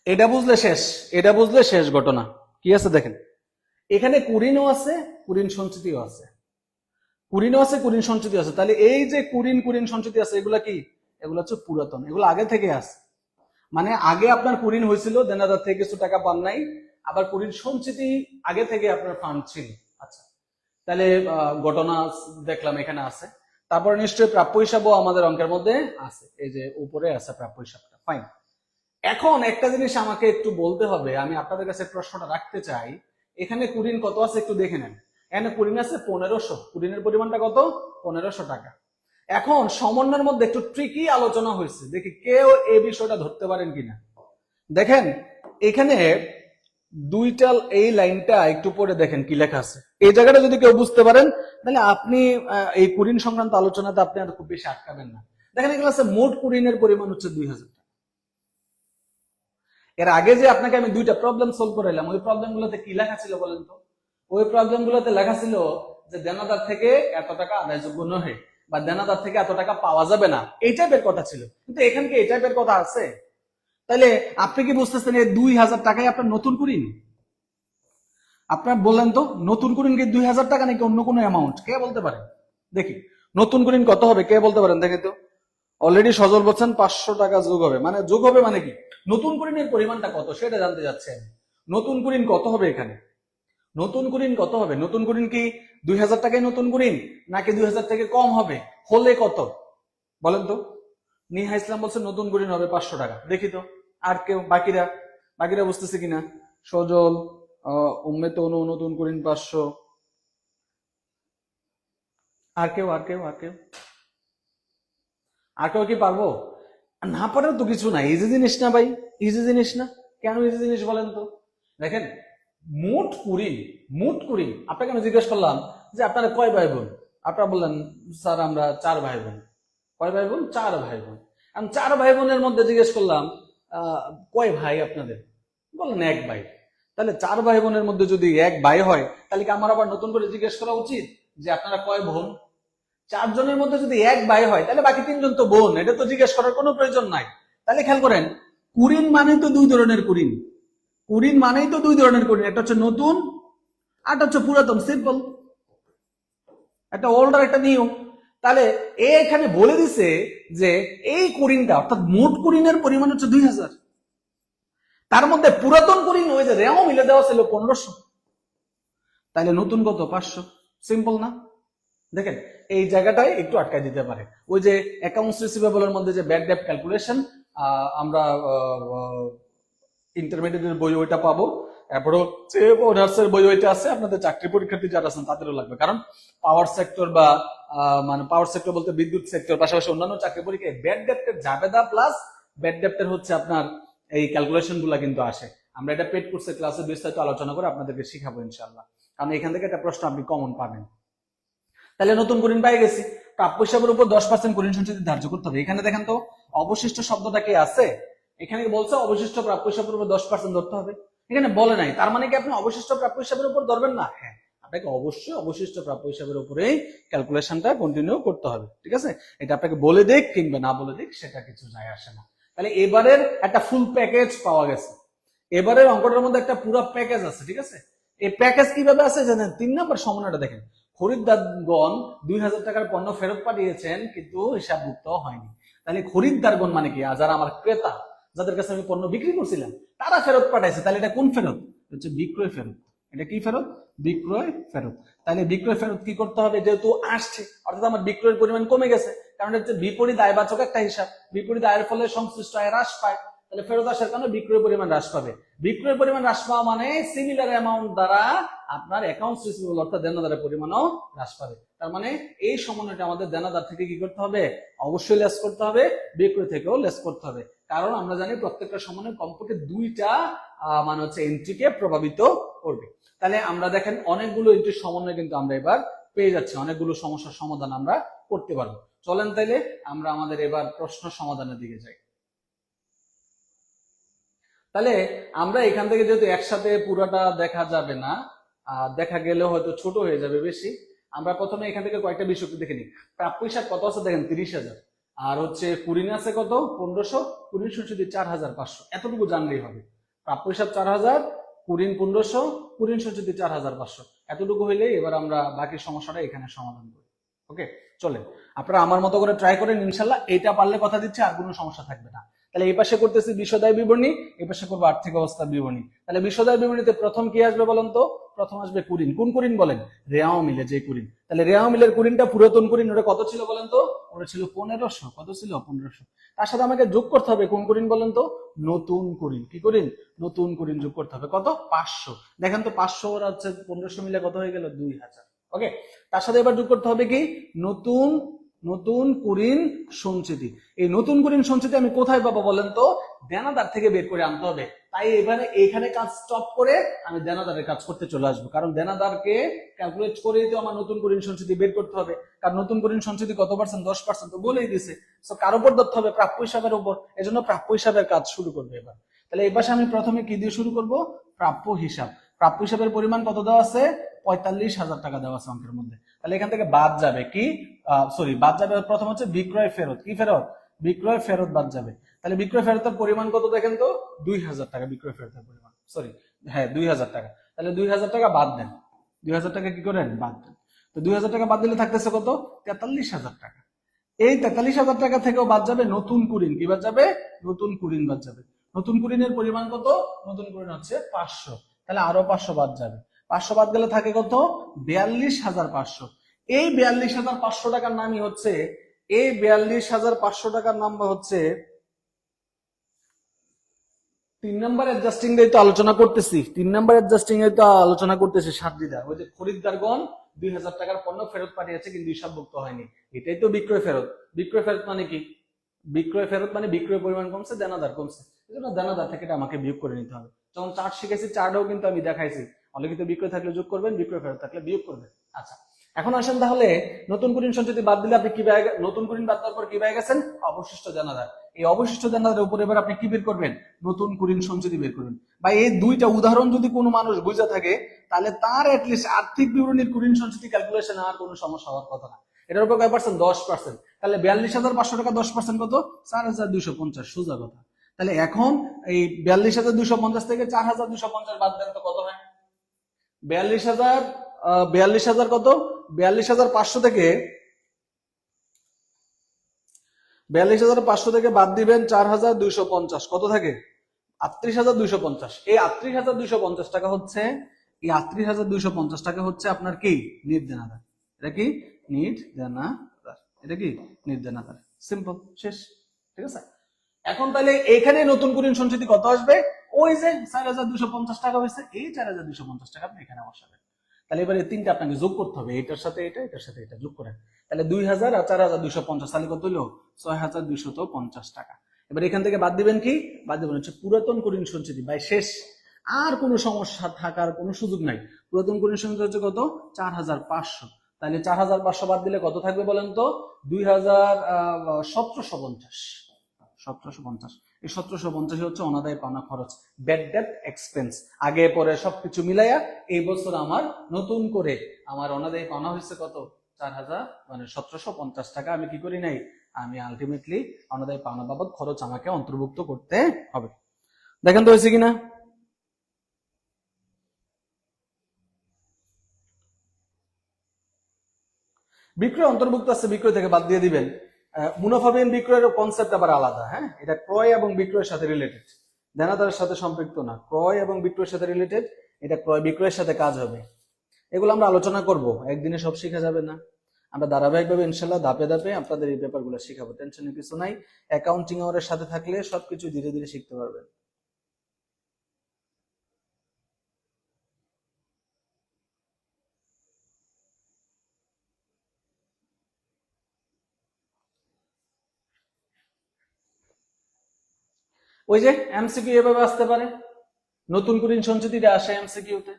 এটা বুঝলে শেষ, এটা বুঝলে শেষ ঘটনা। কি আছে দেখেন, এখানে কুরিনও আছে, কুরিন সঞ্চিতিও আছে, কুরিনও আছে, কুরিন সঞ্চিতি আছে। তাহলে এই যে কুরিন, কুরিন সঞ্চিতি আছে, এগুলা কি? এগুলো হচ্ছে পুরাতন, এগুলো আগে থেকে আছে। মানে আগে আপনার কুরিন হয়েছিল, দেনাদার থেকে কিছু টাকা পান নাই, আবার কুরিন সঞ্চিতি আগে থেকে আপনার ফান্ড ছিল। আচ্ছা, তাহলে ঘটনা দেখলাম এখানে আছে। তারপরে নিশ্চয়ই প্রাপ্য হিসাবও আমাদের অঙ্কের মধ্যে আছে, এই যে উপরে আছে প্রাপ্য হিসাবটা। ফাইন। এখন একটা জিনিস আমাকে একটু বলতে হবে, আমি আপনাদের কাছে প্রশ্নটা রাখতে চাই। এখানে কুরিন কত আছে একটু দেখে নেন। এখানে কুরিন আছে 1500, কুরিনের পরিমাণটা কত? 1500 টাকা। এখন সমন্বয়ের মধ্যে একটু ট্রিকি আলোচনা হয়েছে, দেখি কেউ এই বিষয়টা ধরতে পারেন কিনা। দেখেন এখানে দুইটা, এই লাইনটা একটু পরে দেখেন কি লেখা আছে। এই জায়গাটা যদি কেউ বুঝতে পারেন তাহলে আপনি এই কুরিন সংক্রান্ত আলোচনাতে আপনি আর খুব বেশি আটকাবেন না। দেখেন এখানে আছে মোট কুরিনের পরিমাণ হচ্ছে 2,000 টাকা। এর আগে যে আপনাকে আমি দুইটা প্রবলেম সলভ করাইলাম, ওই প্রবলেম গুলোতে কি লেখা ছিল বলেন তো? ওই প্রবলেম গুলোতে লেখা ছিল যে দেনাদার থেকে এত টাকা আদায়যোগ্য নহে, বা দেনাদার থেকে এত টাকা পাওয়া যাবে না, এই টাইপের কথা ছিল। কিন্তু এখানে কি এই টাইপের কথা আছে? তাহলে আপনি কি বুঝতেছেন এই 2,000 টাকায় আপনার নতুন কুরিন? আপনার বললেন তো নতুন কুরিন কি 2,000 টাকা নাকি অন্য কোনো অ্যামাউন্ট? কে বলতে পারেন? দেখি নতুন কুরিন কত হবে, কে বলতে পারেন দেখে তো। অলরেডি সজল বলছেন 500 টাকা যোগ হবে। মানে যোগ হবে মানে কি? নতুন কুরিনের পরিমাণটা কত সেটা জানতে যাচ্ছেন। নতুন কুরিন কত হবে এখানে? নতুন কুরিন কত হবে? নতুন কুরিন কি 2,000 টাকায় নতুন কুরিন, নাকি 2,000 থেকে কম হবে? হলে কত বলেন তো? নিহা ইসলাম বলছে নতুন কুরিন হবে 500 টাকা। দেখি তো আর কেউ, বাকিরা, বাকিরা বুঝতেছে কিনা? সজল, উম্মে তনু, নতুন কুরিন 500। আর কেউ, আর কেউ, আর কেউ, আর কেউ কি পারবো? না পারার তো কিছু না, ইজি জিনিস না ভাই, ইজি জিনিস না। কেন ইজি জিনিস বলেন তো? দেখেন মোট কুরিন, মোট কুরিন, আপনাকে আমি জিজ্ঞেস করলাম যে আপনারা কয় ভাই বোন? আপনারা বললেন স্যার আমরা 4 ভাই বোন। কয় ভাই বোন? 4 ভাই বোন। আমি 4 ভাই বোনের মধ্যে জিজ্ঞেস করলাম কয় ভাই আপনাদের? বললেন 1 ভাই। তাহলে 4 ভাই বোনের মধ্যে যদি 1 ভাই হয়, তাহলে কি আমার আবার নতুন করে জিজ্ঞেস করা উচিত যে আপনারা কয় বোন? 4 জনের মধ্যে যদি 1 ভাই হয় তাহলে বাকি 3 জন তো বোন, এটা তো জিজ্ঞেস করার কোনো প্রয়োজন নাই। তাহলে খেয়াল করেন, কুরিন মানে তো 2 ধরনের কুরিন। কুরিন মানেই তো 2 ধরনের কুরিন, একটা হচ্ছে নতুন, আরটা হচ্ছে পুরাতন। সিম্পল। একটা ওল্ডার একটা নিউ। তাহলে এখানে বলে দিছে যে এই কুরিনটা অর্থাৎ মোট কুরিনের পরিমাণ হচ্ছে 2000, তার মধ্যে পুরাতন কুরিন ওই যে রেও মিলে দেওয়া ছিল 1500, তাহলে নতুন কত 500। সিম্পল না? দেখেন এই জায়গাটায় একটু আটকায় দিতে পারে। ওই যে অ্যাকাউন্টস রিসিভেবলের মধ্যে যে ব্যাড ডেট ক্যালকুলেশন আমরা ইন্টারমিডিয়েটের বই ওইটা পাবো, এরপর হচ্ছে অনার্সের বই ওইটা আছে, আপনাদের চাকরি পরীক্ষার্থী যারা আছেন তাদেরও লাগবে, কারণ পাওয়ার সেক্টর বা মানে পাওয়ার সেক্টর বলতে বিদ্যুৎ সেক্টর পাশাপাশি অন্যান্য চাকরি পরীক্ষায় ব্যাড ডেপ্টের জাবেদা প্লাস ব্যাড ডেপ্টের হচ্ছে আপনার এই ক্যালকুলেশন গুলা কিন্তু আসে। আমরা এটা পেড কোর্সের ক্লাসে বিস্তারিত আলোচনা করে আপনাদেরকে শিখাবো ইনশাআল্লাহ, কারণ এখান থেকে একটা প্রশ্ন আপনি কমন পাবেন। তাহলে নতুন কুরিন পাই গেছি, প্রাপ্য হিসাবের উপর 10% কুরিন সঞ্চিতি ধার্য করতে হবে। এখানে দেখেন তো অবশিষ্ট শব্দটা কি আছে, এখানে বলছে অবশিষ্ট প্রাপ্য হিসাবের উপর 10% ধরতে হবে, এখানে বলে নাই। তার মানে কি আপনি অবশিষ্ট প্রাপ্য হিসাবের উপর ধরবেন না? হ্যাঁ, আপনাকে অবশ্যই অবশিষ্ট প্রাপ্য হিসাবের উপরেই ক্যালকুলেশনটা কন্টিনিউ করতে হবে, ঠিক আছে? এটা আপনাকে বলে দিক কিংবা না বলে দিক সেটা কিছু যায় আসে না। তাহলে এবারের একটা ফুল প্যাকেজ পাওয়া গেছে, এবারের অঙ্কটার মধ্যে একটা পুরো প্যাকেজ আছে, ঠিক আছে? এই প্যাকেজ কিভাবে আছে জানেন? 3 নম্বর সমন্বয়টা দেখেন, খরিদ্দারগণ 2000 টাকার পণ্য ফেরত পাঠিয়েছেন কিন্তু হিসাবভুক্ত হয়নি। তাহলে খরিদ্দারগণ মানে কি? যারা আমার ক্রেতা, যাদের কাছে আমি পণ্য বিক্রি করছিলাম, তারা ফেরত পাঠাইছে। তাহলে এটা কোন ফেরত? হচ্ছে বিক্রয় ফেরত। এটা কি ফেরত? বিক্রয় ফেরত। তাহলে বিক্রয় ফেরত কি করতে হবে? যেহেতু আসছে অর্থাৎ আমার বিক্রয়ের পরিমাণ কমে গেছে, কারণ হচ্ছে বিপরীত আয়বাচক একটা হিসাব, বিপরীত আয়ের ফলে সংশ্লিষ্ট আয় হ্রাস পায়, তাহলে ফেরত আসার কারণে বিক্রয় পরিমাণ হ্রাস পাবে। বিক্রয় পরিমাণ হ্রাস পাওয়া মানে সিমিলার অ্যামাউন্ট দ্বারা আপনার অ্যাকাউন্টস রিসিভেবল অর্থাৎ দেনাদারের পরিমাণও হ্রাস পাবে। তার মানে এই সমন্বয়টা আমাদের দেনাদার থেকে কি করতে হবে? অবশ্যই লেস করতে হবে, বিক্রয় থেকেও লেস করতে হবে, কারণ আমরা জানি প্রত্যেকটা সমন্বয় কমপক্ষে 2টা মানে হচ্ছে এন্ট্রিকে প্রভাবিত করবে। তাহলে আমরা দেখেন অনেকগুলো এন্ট্রির সমন্বয় কিন্তু আমরা এবার পেয়ে যাচ্ছি, অনেকগুলো সমস্যার সমাধান আমরা করতে পারবো। চলেন তাইলে আমরা আমাদের এবার প্রশ্ন সমাধানের দিকে যাই। তাহলে আমরা এখান থেকে যেহেতু একসাথে পুরোটা দেখা যাবে না, দেখা গেলে হয়তো ছোট হয়ে যাবে বেশি, আমরা প্রথমে এখান থেকে কয়েকটা বিষয় দেখে নিই। প্রাপ্য হিসাব কত আছে দেখেন, 30,000, আর হচ্ছে কুরিন আছে কত 1500, কুরিন সঞ্চিতি 4500, এতটুকু জানলেই হবে। প্রাপ্য হিসাব 4000, কুরিন 1500, কুরিন সঞ্চিতি 4500, এতটুকু হইলেই এবার আমরা বাকি সমস্যাটা এখানে সমাধান করি। ওকে, চলেন আপনারা আমার মতো করে ট্রাই করেন, ইনশাল্লাহ এটা পারলে কথা দিচ্ছি আর কোনো সমস্যা থাকবে না। তাহলে এই পাশে করতেছি বিশদায় বিবরণী, এই পাশে করবো আর্থিক অবস্থার বিবরণী। তাহলে বিশদায় বিবরণীতে প্রথম কি আসবে বলেন তো? প্রথম আসবে কুরিন। কোন কুরিন বলেন? রেওয়া মিলে যে কুরিন। তাহলে রেওয়া মিলের কুরিনটা পুরাতন কুরিন, ওটা কত ছিল বলেন তো? ওটা ছিল 1500। কত ছিল? 1500। তার সাথে আমাকে যোগ করতে হবে কোন কুরিন বলেন তো? নতুন কুরিন। কি কুরিন? নতুন কুরিন যোগ করতে হবে। কত? 500। দেখেন তো 500 ওরা হচ্ছে 1500 মিলে কত হয়ে গেল? 2000। ওকে, তার সাথে এবার যোগ করতে হবে কি? নতুন নতুন কুরিন সঞ্চিতি। এই নতুন কুরিন সঞ্চিতি আমি কোথায় পাবো বলেন তো? দেনাদার থেকে বের করে আনতে হবে। তাই এবারে এখানে কাজ স্টপ করে আমি দেনাদারের কাজ করতে চলে আসবো, কারণ দেনাদারকে ক্যালকুলেট করে তো আমার নতুন কুরিন সঞ্চিতি বের করতে হবে। কারণ নতুন কুরিন সঞ্চিতি কত পার্সেন্ট? 10%, তো বলেই দিছে। তো কার উপর ধরতে হবে? প্রাপ্য হিসাবের উপর। এজন্য প্রাপ্য হিসাবের কাজ শুরু করবে এবার। তাহলে এই পাশে আমি প্রথমে কি দিয়ে শুরু করব? প্রাপ্য হিসাব। প্রাপ্য হিসাবের পরিমাণ কত দেওয়া আছে? 45,000 টাকা দেওয়া আছে অঙ্কের মধ্যে। তাহলে এখান থেকে বাদ যাবে কি? বাদ যাবে প্রথম হচ্ছে বিক্রয় ফেরত। কি ফেরত? বিক্রয় ফেরত বাদ যাবে। তাহলে বিক্রয় ফেরতের পরিমাণ কত দেখেন তো? 2000 টাকা বিক্রয় ফেরতের পরিমাণ। হ্যাঁ 2000 টাকা। তাহলে 2000 টাকা বাদ দেন। 2000 টাকা কি করেন? বাদ দেন। তো 2000 টাকা বাদ দিলে থাকতেছে কত? 43,000 টাকা। এই 43,000 টাকা থেকেও বাদ যাবে নতুন কুরিন। কি বাদ যাবে? নতুন কুরিন বাদ যাবে। নতুন কুরিনের পরিমাণ কত? নতুন কুরিন হচ্ছে 500। তাহলে আরো 500 বাদ যাবে। 500 বাদ গেলে থাকে কত? 42,500। এই 42,500 টাকার নামই হচ্ছে, এই 42,500 টাকার নাম হচ্ছে 3 নাম্বার অ্যাডজাস্টিং এ তো আলোচনা করতেছি। 3 নাম্বার অ্যাডজাস্টিং এ তো আলোচনা করতেছি সাতদিদা। ওই যে খরিদ্দারগণ 2000 টাকার পণ্য ফেরত পাঠিয়েছে কিন্তু হিসাবভুক্ত হয়নি, এটাই তো বিক্রয় ফেরত। বিক্রয় ফেরত মানে কি? বিক্রয় ফেরত মানে বিক্রয় পরিমাণ কমছে, দেনাদার কমছে, এজন্য দেনাদার থেকে এটা আমাকে বিয়োগ করে নিতে হবে। যখন চার্ট শিখেছি চার্টও কিন্তু আমি দেখাইছি, অলিখিত বিক্রয় থাকলে যোগ করবেন, বিক্রয় ফেরত থাকলে বিয়োগ করবেন। আচ্ছা, এখন আসেন তাহলে নতুন কুরিন সঞ্চিতি বাদ দিলে আপনি কি নতুন কুরিন বাদ দেওয়ার পর কি পেয়ে গেছেন? অবশিষ্ট দেনাদার। এই অবশিষ্ট দেনাদারের উপর এবার আপনি কি বের করবেন? নতুন কুরিন সঞ্চিতি বের করবেন। বা এই দুইটা উদাহরণ যদি কোনো মানুষ বুঝে থাকে তাহলে তার অ্যাটলিস্ট আর্থিক বিবরণীর কুরিন সঞ্চিতি ক্যালকুলেশন আর কোনো সমস্যা হওয়ার কথা না। এটার উপর কয় পার্সেন্ট? 10%। তাহলে 42,500 টাকা 10% কত? 4,250। সোজা কথা। তাহলে এখন এই 42,250 থেকে 4,250 বাদ দেন তো কত হয়? 42,000 42,000 কত, 42,500 থেকে 42,500 থেকে বাদ দিবেন 4,250, কত থাকে? 38,250। এই 38,250 টাকা হচ্ছে, এই 38,250 টাকা হচ্ছে আপনার কি নির্দেনাদার। এটা কি নির্দেনাদার, এটা কি নির্দেনাদার। সিম্পল, শেষ। ঠিক আছে। এখন তাহলে এখানে নতুন কুরিন সঞ্চিতি কত আসবে? ওই যে 4,250 টাকা হয়েছে, এই 4,250 টাকা আপনি এখানে বসাবেন। তাহলে এবার এই তিনটা আপনাকে যোগ করতে হবে, এটার সাথে এটা, এটার সাথে এটা যোগ করেন। তাহলে 2,000 আর 4,250, তাহলে কত হলো? 6,250 টাকা। এবার এখান থেকে বাদ দিবেন কি? বাদ দিবেন হচ্ছে পুরাতন কুরিন সঞ্চিতি। ভাই শেষ, আর কোনো সমস্যা থাকার কোনো সুযোগ নাই। পুরাতন কুরিন সঞ্চিতি হচ্ছে কত? 4,500। তাহলে 4,500 বাদ দিলে কত থাকবে বলেন তো? 2,1750। 1750। এই 1750 হচ্ছে অনাদায় পাওনা খরচ, ব্যাড ডেট এক্সপেন্স। আগে পরে সবকিছু মিলাইয়া এই বছর আমার নতুন করে আমার অনাদায় পাওনা হয়েছে কত? 4,000 মানে 1750 টাকা। আমি কি করি নাই? আমি আলটিমেটলি অনাদায় পাওনা বাবদ খরচ আমাকে অন্তর্ভুক্ত করতে হবে। দেখেন তো হয়েছে কিনা। বিক্রয় অন্তর্ভুক্ত আছে, বিক্রয় থেকে বাদ দিয়ে দিবেন। মুনাফাবিহীন বিক্রয়ের কনসেপ্ট আবার আলাদা। হ্যাঁ, এটা ক্রয় এবং বিক্রয়ের সাথে রিলেটেড, দেনাদারের সাথে সম্পৃক্ত না। ক্রয় এবং বিক্রয়ের সাথে রিলেটেড, এটা ক্রয় বিক্রয়ের সাথে কাজ হবে। এগুলো আমরা আলোচনা করব, একদিনে সব শেখা যাবে না। আমরা ধারাবাহিকভাবে ইনশাল্লাহ ধাপে ধাপে আপনাদের এই ব্যাপারগুলো শেখাবো, টেনশনের কিছু নাই। অ্যাকাউন্টিং আওয়ারের সাথে থাকলে সবকিছু ধীরে ধীরে শিখতে পারবেন। ওই যে এমসিকিউ এভাবে আসতে পারে, নতুন কুরিন সঞ্চিতিটা আসে এমসিকিউতে।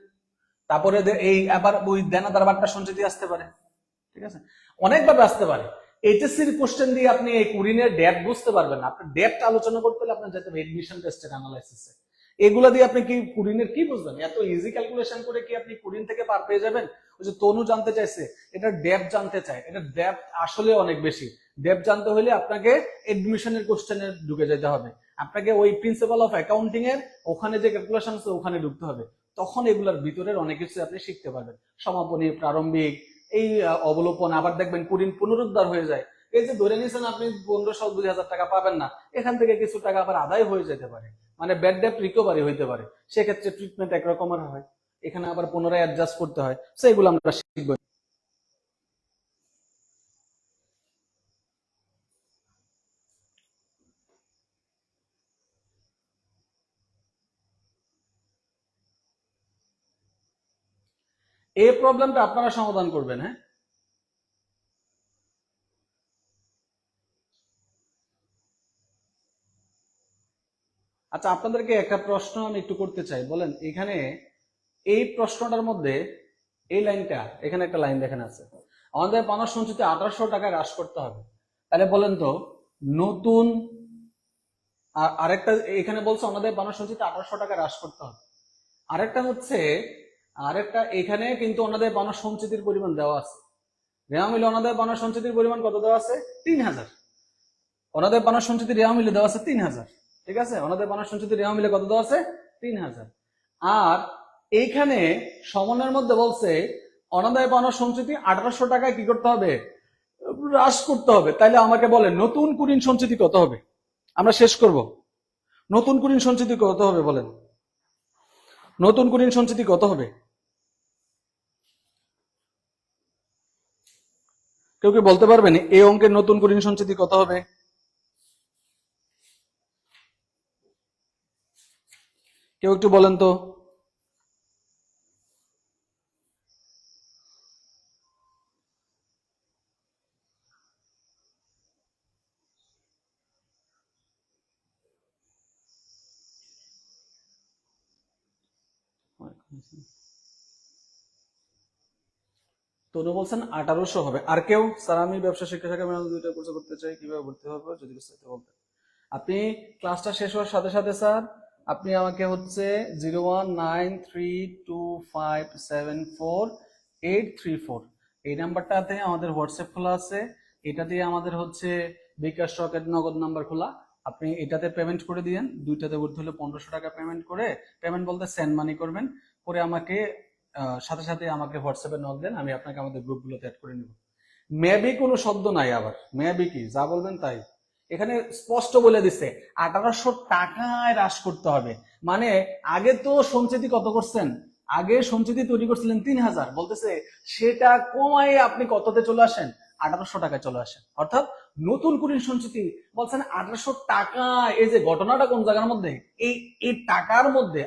তারপরে এই আবার ওই দেনাদার বাট্টা সঞ্চিতি আসতে পারে। ঠিক আছে, অনেকভাবে আসতে পারে। এইচএসসির কোশ্চেন দিয়ে আপনি এই কুরিনের ডেট বুঝতে পারবেন না। আপনার ডেট আলোচনা করতে হলে আপনার যেতে হবে এডমিশন টেস্টের অ্যানালাইসিসে। এগুলা দিয়ে আপনি কি কুরিনের কি বুঝবেন? এত ইজি ক্যালকুলেশন করে কি আপনি কুরিন থেকে পার পেয়ে যাবেন? ওই যে তনু জানতে চাইছে, এটা ডেপথ জানতে চায়, এটা ডেপথ আসলে অনেক বেশি। ডেপথ জানতে হলে আপনাকে এডমিশনের কোশ্চেনে ঢুকে যেতে হবে, আপনাকে ওই প্রিন্সিপাল অফ অ্যাকাউন্টিং এর ওখানে যে ক্যালকুলেশন আছে ওখানে ঢুকতে হবে। তখন এগুলার ভিতরের অনেক কিছু আপনি শিখতে পারবেন। সমাপনী, প্রারম্ভিক, এই অবলোপন। আবার দেখবেন কুরিন পুনরুদ্ধার হয়ে যায়। এই যে ধরে নিয়েছেন আপনি 1500 2,000 টাকা পাবেন না, এখান থেকে কিছু টাকা আবার আদায় হয়ে যেতে পারে, মানে ব্যাড ডেট রিকভারি হইতে পারে। সেক্ষেত্রে ট্রিটমেন্ট একরকমের হয়, এখানে আবার পুনরায় অ্যাডজাস্ট করতে হয়। সেগুলো আমরা শিখবো। এই প্রবলেমটা আপনারা সমাধান করবেন। হ্যাঁ, আচ্ছা, আপনাদেরকে একটা প্রশ্ন আমি একটু করতে চাই। বলেন, এখানে এই প্রশ্নটার মধ্যে এই লাইনটা, এখানে একটা লাইন দেখেন আছে, আমাদের পাওনা সঞ্চিতি 1,800 টাকা হ্রাস করতে হবে। তাহলে বলেন তো, নতুন আরেকটা এখানে বলছে আমাদের পাওনা সঞ্চিতি 1,800 টাকা হ্রাস করতে হবে। আরেকটা হচ্ছে, আরেকটা এখানে কিন্তু ওনাদের পাওনা সঞ্চিতির পরিমাণ দেওয়া আছে। রেওয়া মিলে ওনাদের পাওনা সঞ্চিতির পরিমাণ কত দেওয়া আছে? 3,000। ওনাদের পাওনা সঞ্চিতি রেওয়া মিলে দেওয়া আছে 3,000। ঠিক আছে, ওনাদের পাওনা সঞ্চিতি রেওয়া মিলে কত দেওয়া আছে? 3,000। আর এইখানে সমানের মধ্যে বলছে অনাদায় পাওনা সঞ্চিতি 1,800 টাকায় কি করতে হবে? হ্রাস করতে হবে। তাইলে আমাকে বলেন নতুন কুরিন সঞ্চিতি কত হবে? আমরা শেষ করব। নতুন কুরিন সঞ্চিতি কত হবে বলেন? নতুন কুরিন সঞ্চিতি কত হবে? কেউ কি বলতে পারবেন এই অঙ্কের নতুন কুরিন সঞ্চিতি কত হবে? কেউ একটু বলেন তো। তনু বলছেন 1,800 হবে। আর কেউ? স্যার আমি ব্যবসা শিক্ষা শাখায় আমি 2টা কোর্স করতে চাই, কিভাবে ভর্তি হবে যদি বিস্তারিত বলতেন। আপনি ক্লাসটা শেষ হওয়ার সাথে সাথে স্যার আপনি আমাকে হচ্ছে 01932574,834 এই নাম্বারটাতে আমাদের হোয়াটসঅ্যাপ খোলা আছে। এটা দিয়ে আমাদের হচ্ছে বিকাশ রকেট নগদ নাম্বার খোলা। আপনি এটাতে পেমেন্ট করে দিয়েন। দুইটাতে ভর্তি হলে 1,500 টাকা পেমেন্ট করে, পেমেন্ট বলতে সেন্ড মানি করবেন, করে আমাকে সাথে সাথে আমাকে হোয়াটসঅ্যাপে নক দেন, আমি আপনাকে আমাদের গ্রুপগুলোতে অ্যাড করে নেব। মেবি কোনো শব্দ নাই, আবার মেবি কি যা বলবেন তাই। এখানে স্পষ্ট বলে দিচ্ছে 1800 টাকায় হ্রাস করতে হবে। মানে আগে তো সঞ্চিতি কত করছেন, আগে সঞ্চিতি তৈরি করছিলেন 3000, বলতেছে সেটা কমায় আপনি কততে চলে আসেন, 1800 টাকায় চলে আসেন। অর্থাৎ নতুন কুড়ির সঞ্চিতি বলছেন 1800 টাকা। এই যে ঘটনাটা কোন জায়গার মধ্যে, এই টাকার মধ্যে,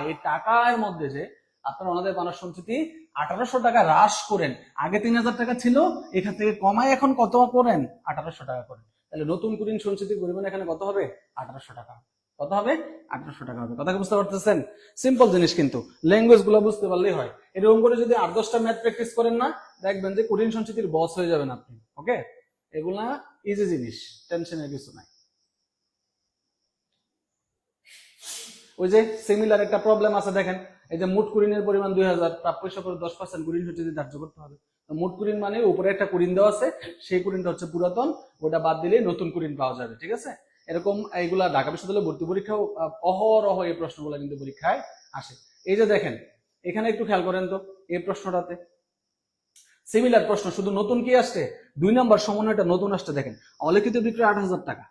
এই টাকার মধ্যে যে আপনার ওনাদের বানার সঞ্চিতি 1800 টাকা হ্রাস করেন। আগে 3000 টাকা ছিল, এখান থেকে কমায় এখন কত করেন, 1800 টাকা করেন। তাহলে নতুন কুড়ির সঞ্চিতির পরিমাণ এখানে কত হবে, 1800 টাকা। কত হবে, 1800 টাকা হবে। কথা কি বুঝতে পারতেছেন? সিম্পল জিনিস, কিন্তু ল্যাঙ্গুয়েজ গুলো বুঝতে পারলেই হয়। এরকম করে যদি 8-10টা ম্যাথ প্র্যাকটিস করেন না, দেখবেন যে কুড়ির সঞ্চিতির বস হয়ে যাবেন আপনি। ওকে, এগুলা ইজি জিনিস, টেনশনের কিছু নাই। ওই যে সিমিলার একটা প্রবলেম আছে, দেখেন এই যে মোট কুড়িনের পরিমাণ 2000, প্রাপ্য হিসাবে 10% কুড়িন সঞ্চিতি ধার্য করতে হবে। মোট কুড়িন মানে উপরে একটা কুড়িন দেওয়া আছে, সেই কুড়িনটা হচ্ছে পুরাতন, ওটা বাদ দিলে নতুন কুড়িন পাওয়া যাবে। ঠিক আছে, এরকম এইগুলা ঢাকা বিশ্ববিদ্যালয়ে ভর্তি পরীক্ষাও অহরহ এই প্রশ্নগুলো কিন্তু পরীক্ষায় আসে। এই যে দেখেন এখানে একটু খেয়াল করেন তো, এই প্রশ্নটাতে সিমিলার প্রশ্ন, শুধু নতুন কি আসছে, 2 নম্বর সমন্বয়টা নতুন আসছে। দেখেন অলিখিত বিক্রয় 8000 টাকা,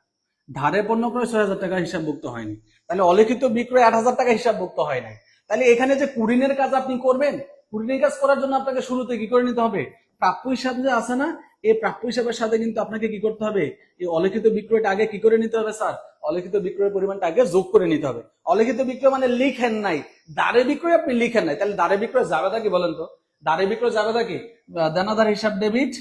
ধারে পণ্য ক্রয় 6000 টাকা হিসাবভুক্ত হয়নি। তাহলে অলিখিত বিক্রয় 8000 টাকা হিসাবভুক্ত হয় নাই। তাহলে এখানে যে কুড়িনের কাজ আপনি করবেন, কুড়িনের কাজ করার জন্য আপনাকে শুরুতে কি করে নিতে হবে, প্রাপ্য হিসাব যে আছে না, এই প্রাপ্য হিসাবের সাথে কিন্তু আপনাকে কি করতে হবে, এই অলিখিত বিক্রয়টা আগে কি করে নিতে হবে স্যার, অলিখিত বিক্রয়ের পরিমাণটা আগে যোগ করে নিতে হবে। অলিখিত বিক্রয় মানে লিখেন নাই, দাঁড়ে বিক্রয় আপনি লিখেন নাই। তাহলে দাঁড়ে বিক্রয় যাবেটা কি বলেন তো, দাঁড়ে বিক্রয় যাবেটা কি, দেনাদার হিসাব ডেবিট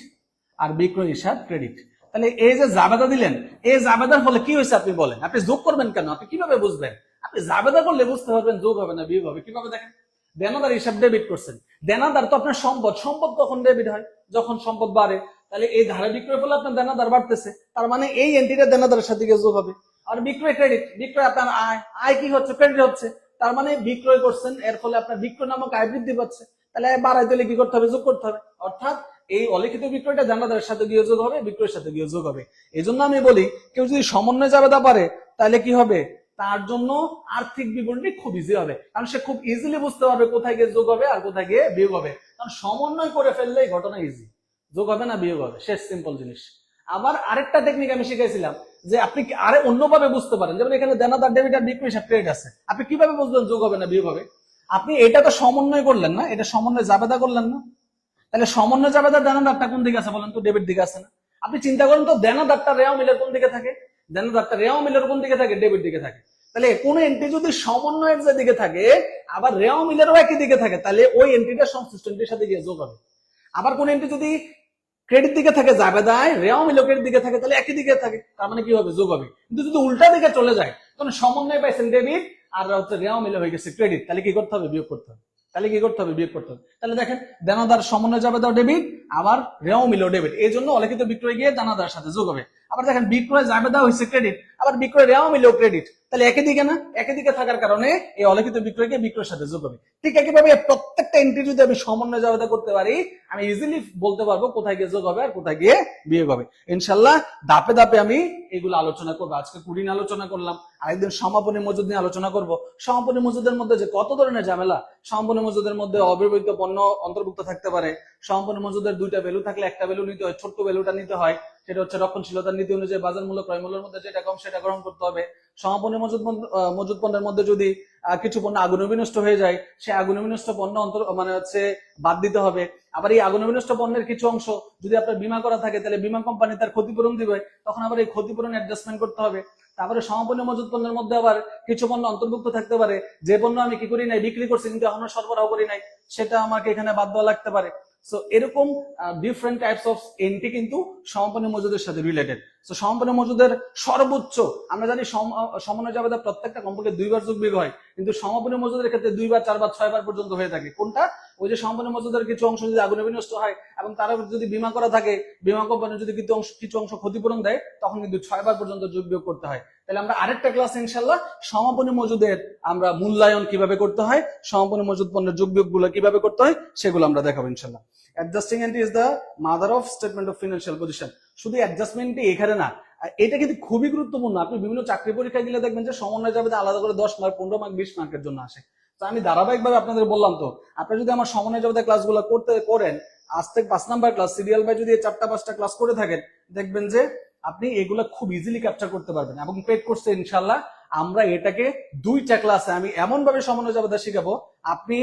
আর বিক্রয় হিসাব ক্রেডিট। তাহলে এই যে জাবেদা দিলেন, এই জাবেদার ফলে কি হয়েছে আপনি বলেন, আপনি যোগ করবেন কেন, আপনি কিভাবে বুঝবেন? আপনি জাবেদা করলে বুঝতে পারবেন যোগ হবে না বিয়োগ হবে। কিভাবে দেখেন, দেনাদার হিসাব ডেবিট করছেন, দেনাদার তো আপনার সম্পদ, সম্পদ কখন ডেবিট হয়, যখন সম্পদ বাড়ে। তাহলে এই ধারে বিক্রয় ফলে আপনার দেনাদার বাড়তেছে, তার মানে এই এন্ট্রিটা দেনাদারের সাথে গিয়ে যোগ হবে। আর বিক্রয় ক্রেডিট, বিক্রয় আপনার আয়, আয় কি হচ্ছে, ক্রেডিট হচ্ছে, তার মানে বিক্রয় করছেন, এর ফলে আপনার বিক্রয় নামক আয় বৃদ্ধি পাচ্ছে। তাহলে বাড়াই দিলে কি করতে হবে, যোগ করতে হবে। অর্থাৎ এই অলিখিত বিক্রয়টা দেনাদারের সাথে গিয়ে যোগ হবে, বিক্রয়ের সাথে গিয়ে যোগ হবে। এই জন্য আমি বলি কেউ যদি সমন্বয় জাবেদা পারে তাহলে কি হবে, তার জন্য আর্থিক বিবরণী খুব ইজি হবে, কারণ সে খুব ইজিলি বুঝতে পারবে কোথায় গিয়ে যোগ হবে আর কোথায় গিয়ে বিয়োগ হবে। কারণ সমন্বয় করে ফেললেই ঘটনা ইজি, যোগ হবে না বিয়োগ হবে, শেষ, সিম্পল জিনিস। আবার আরেকটা টেকনিক আমি শিখাইছিলাম যে আপনি আরে অন্যভাবে বুঝতে পারেন, যেমন এখানে দেনাদার ডেবিট আর বিক্রয় হিসাব ক্রেডিট আছে, আপনি কিভাবে বুঝবেন যোগ হবে না বিয়োগ হবে? আপনি এটা তো সমন্বয় করলেন না, এটা সমন্বয় জাবেদা করলেন না, তাহলে সমন্বয় জাবেদার দেনাদারটা কোন দিকে আছে বলেন তো, ডেবিট দিকে আছে না? আপনি চিন্তা করেন তো, দেনাদারটা রেওয়া মিলের কোন দিকে থাকে, দেনাদারটা রেওয়া মিলের কোন দিকে থাকে, ডেবিট দিকে থাকে। তাহলে কোন এন্ট্রি যদি সমন্বয়ের যে দিকে থাকে আবার রেওয়া মিলেরও একই দিকে থাকে, তাহলে ওই এন্ট্রিটা সংশ্লিষ্ট এন্ট্রির সাথে গিয়ে যোগ হবে। আবার কোন এন্ট্রি যদি ক্রেডিট দিকে থাকে, জাবেদায় রেওয়া মিলও ক্রেডিট দিকে থাকে, তাহলে একই দিকে থাকে, তার মানে কি হবে, যোগ হবে। কিন্তু যদি উল্টা দিকে চলে যায়, তখন সমন্বয় পাইছেন ডেবিট আর হচ্ছে রেওয়া মিলে হয়ে গেছে ক্রেডিট, তাহলে কি করতে হবে, বিয়োগ করতে হবে। তাহলে কি করতে হবে, বিয়োগ করতে হবে। তাহলে দেখেন দেনাদার সমন্বয় জাবেদা ডেবিট, আবার রেওয়া মিলও ডেবিট, এই জন্য অলিখিত বিক্রয় গিয়ে দেনাদার সাথে যোগ হবে। আবার দেখেন বিক্রয় জাবেদা হয়েছে ক্রেডিট, আবার বিক্রয় রেওয়া মিলও ক্রেডিট, তাহলে একই দিকে না, একই দিকে থাকার কারণে এই অলিখিত বিক্রয় গিয়ে বিক্রয়ের সাথে যোগ হবে। ঠিক একইভাবে প্রত্যেকটা এন্ট্রি যদি আমি সমন্বয় জাবেদা করতে পারি, আমি ইজিলি বলতে পারবো কোথায় গিয়ে যোগ হবে আর কোথায় গিয়ে বিয়োগ হবে। ইনশাল্লাহ ধাপে ধাপে আমি এগুলো আলোচনা করবো। আজকে কুড়ি নিয়ে আলোচনা করলাম, আরেকদিন সমাপনী মজুদ নিয়ে আলোচনা করবো। সমাপনী মজুদের মধ্যে যে কত ধরনের ঝামেলা, সমাপনী মজুদের মধ্যে অব্যবহৃত পণ্য অন্তর্ভুক্ত থাকতে পারে, সমাপনী মজুদের দুইটা ভ্যালু থাকলে একটা ভ্যালু নিতে হয়, ছোট্ট ভ্যালুটা নিতে হয়, সেটা হচ্ছে রক্ষণশীলতার নীতি অনুযায়ী বাজার মূল্য ক্রয় মূল্যের মধ্যে যেটা কম সেটা গ্রহণ করতে হবে। সমাপনী মজুদ পণ্যের মধ্যে যদি কিছু পণ্য আগুনে বিনষ্ট হয়ে যায়, সে আগুনে বিনষ্ট পণ্য মানে হচ্ছে বাদ দিতে হবে। আবার এই আগুনে বিনষ্ট পণ্যের কিছু অংশ যদি আপনার বীমা করা থাকে, তাহলে বীমা কোম্পানি তার ক্ষতিপূরণ দিবে, তখন আবার এই ক্ষতিপূরণ অ্যাডজাস্টমেন্ট করতে হবে। তারপরে সমাপনী মজুদ পণ্যের মধ্যে আবার কিছু পণ্য অন্তর্ভুক্ত থাকতে পারে, যে পণ্য আমি কি করি নাই, বিক্রি করছি কিন্তু এখনো সরবরাহ করি নাই, সেটা আমাকে এখানে বাদ দেওয়া লাগতে পারে। সো এরকম ডিফারেন্ট টাইপস অফ এন্ট্রি কিন্তু সমাপনী মজুদের সাথে রিলেটেড। সো সমাপনী মজুদের সর্বোচ্চ আমরা জানি সমন্বয় জাবেদা প্রত্যেকটা কমপক্ষে 2 বার যোগ বিয়োগ হয়, কিন্তু সমাপনী মজুদের ক্ষেত্রে 2 বার 4 বার 6 বার পর্যন্ত হয়ে থাকে। কোনটা, ওই যে সমাপনী মজুদের কিছু অংশ যদি আগুনে বিনষ্ট হয় এবং তারা যদি বীমা করা থাকে, বীমা কোম্পানি যদি কিছু অংশ ক্ষতিপূরণ দেয়, তখন কিন্তু 6 বার পর্যন্ত যোগ বিয়োগ করতে হয়। তাহলে আমরা আরেকটা ক্লাস ইনশাল্লাহ সমাপনী মজুদের আমরা মূল্যায়ন কিভাবে করতে হয়, সমাপনী মজুদ পণ্যের যোগ বিয়োগ গুলো কিভাবে করতে হয়, সেগুলো আমরা দেখাবো ইনশাল্লাহ। Adjusting entry is the mother of statement of financial position. শুধু অ্যাডজাস্টমেন্টই এখানে না, এটা কিন্তু খুবই গুরুত্বপূর্ণ। আপনি বিভিন্ন চাকরি পরীক্ষায় গেলে দেখবেন যে সমন্বয় জাবেদা আলাদা করে 10 মার্ক, 15 মার্ক, 20 মার্কের জন্য আসে। তো আমি ধারাবাহিকভাবে আপনাদের বললাম, তো আপনি যদি আমার সমন্বয় জগতের ক্লাসগুলো করেন, আজ থেকে 5 নাম্বার ক্লাস সিরিয়াল বাই যদি 4টা-5টা ক্লাস করে থাকেন, দেখবেন যে আপনি এগুলা খুব ইজিলি ক্যাপচার করতে পারবেন। এবং পেড কোর্সে ইনশাল্লাহ আমরা এটাকে 2টা ক্লাসে আমি এমন ভাবে সমন্বয় জগৎ শিখাবো, আপনি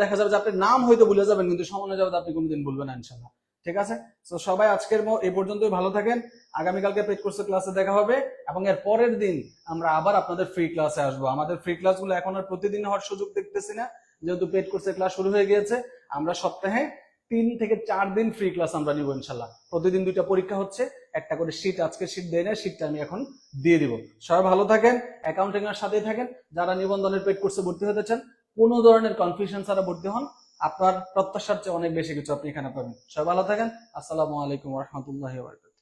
দেখা যাবে যে আপনার নাম হয়তো ভুলে যাবেন, কিন্তু সমন্বয় জগৎ আপনি কোনোদিন ভুলবেন না ইনশাল্লাহ। ঠিক আছে? তো সবাই আজকের এই পর্যন্তই, ভালো থাকেন। আগামীকালকে পেড কোর্সের ক্লাসে দেখা হবে, এবং এর পরের দিন আমরা আবার আপনাদের ফ্রি ক্লাসে আসবো। আমাদের ফ্রি ক্লাসগুলো এখন আর প্রতিদিন হওয়ার সুযোগ দেখতেছি না, যেহেতু পেড কোর্সের ক্লাস শুরু হয়ে গিয়েছে। আমরা সপ্তাহে 3 থেকে 4 দিন ফ্রি ক্লাস আমরা নিব ইনশাল্লাহ। প্রতিদিন 2টা পরীক্ষা হচ্ছে, একটা করে শীট, আজকে শীট দেয় না, শীটটা আমি এখন দিয়ে দিব। সবাই ভালো থাকেন, অ্যাকাউন্টিং এর সাথেই থাকেন। যারা নিবন্ধনের পেড কোর্সে ভর্তি হতে চান, কোনো ধরনের কনফিউশন ছাড়া ভর্তি হন, আপনার প্রত্যাশার চেয়ে অনেক বেশি কিছু আপনি এখানে পাবেন। সবাই ভালো থাকেন। আসসালামু আলাইকুম ওয়া রাহমাতুল্লাহি ওয়া বারাকাতুহু।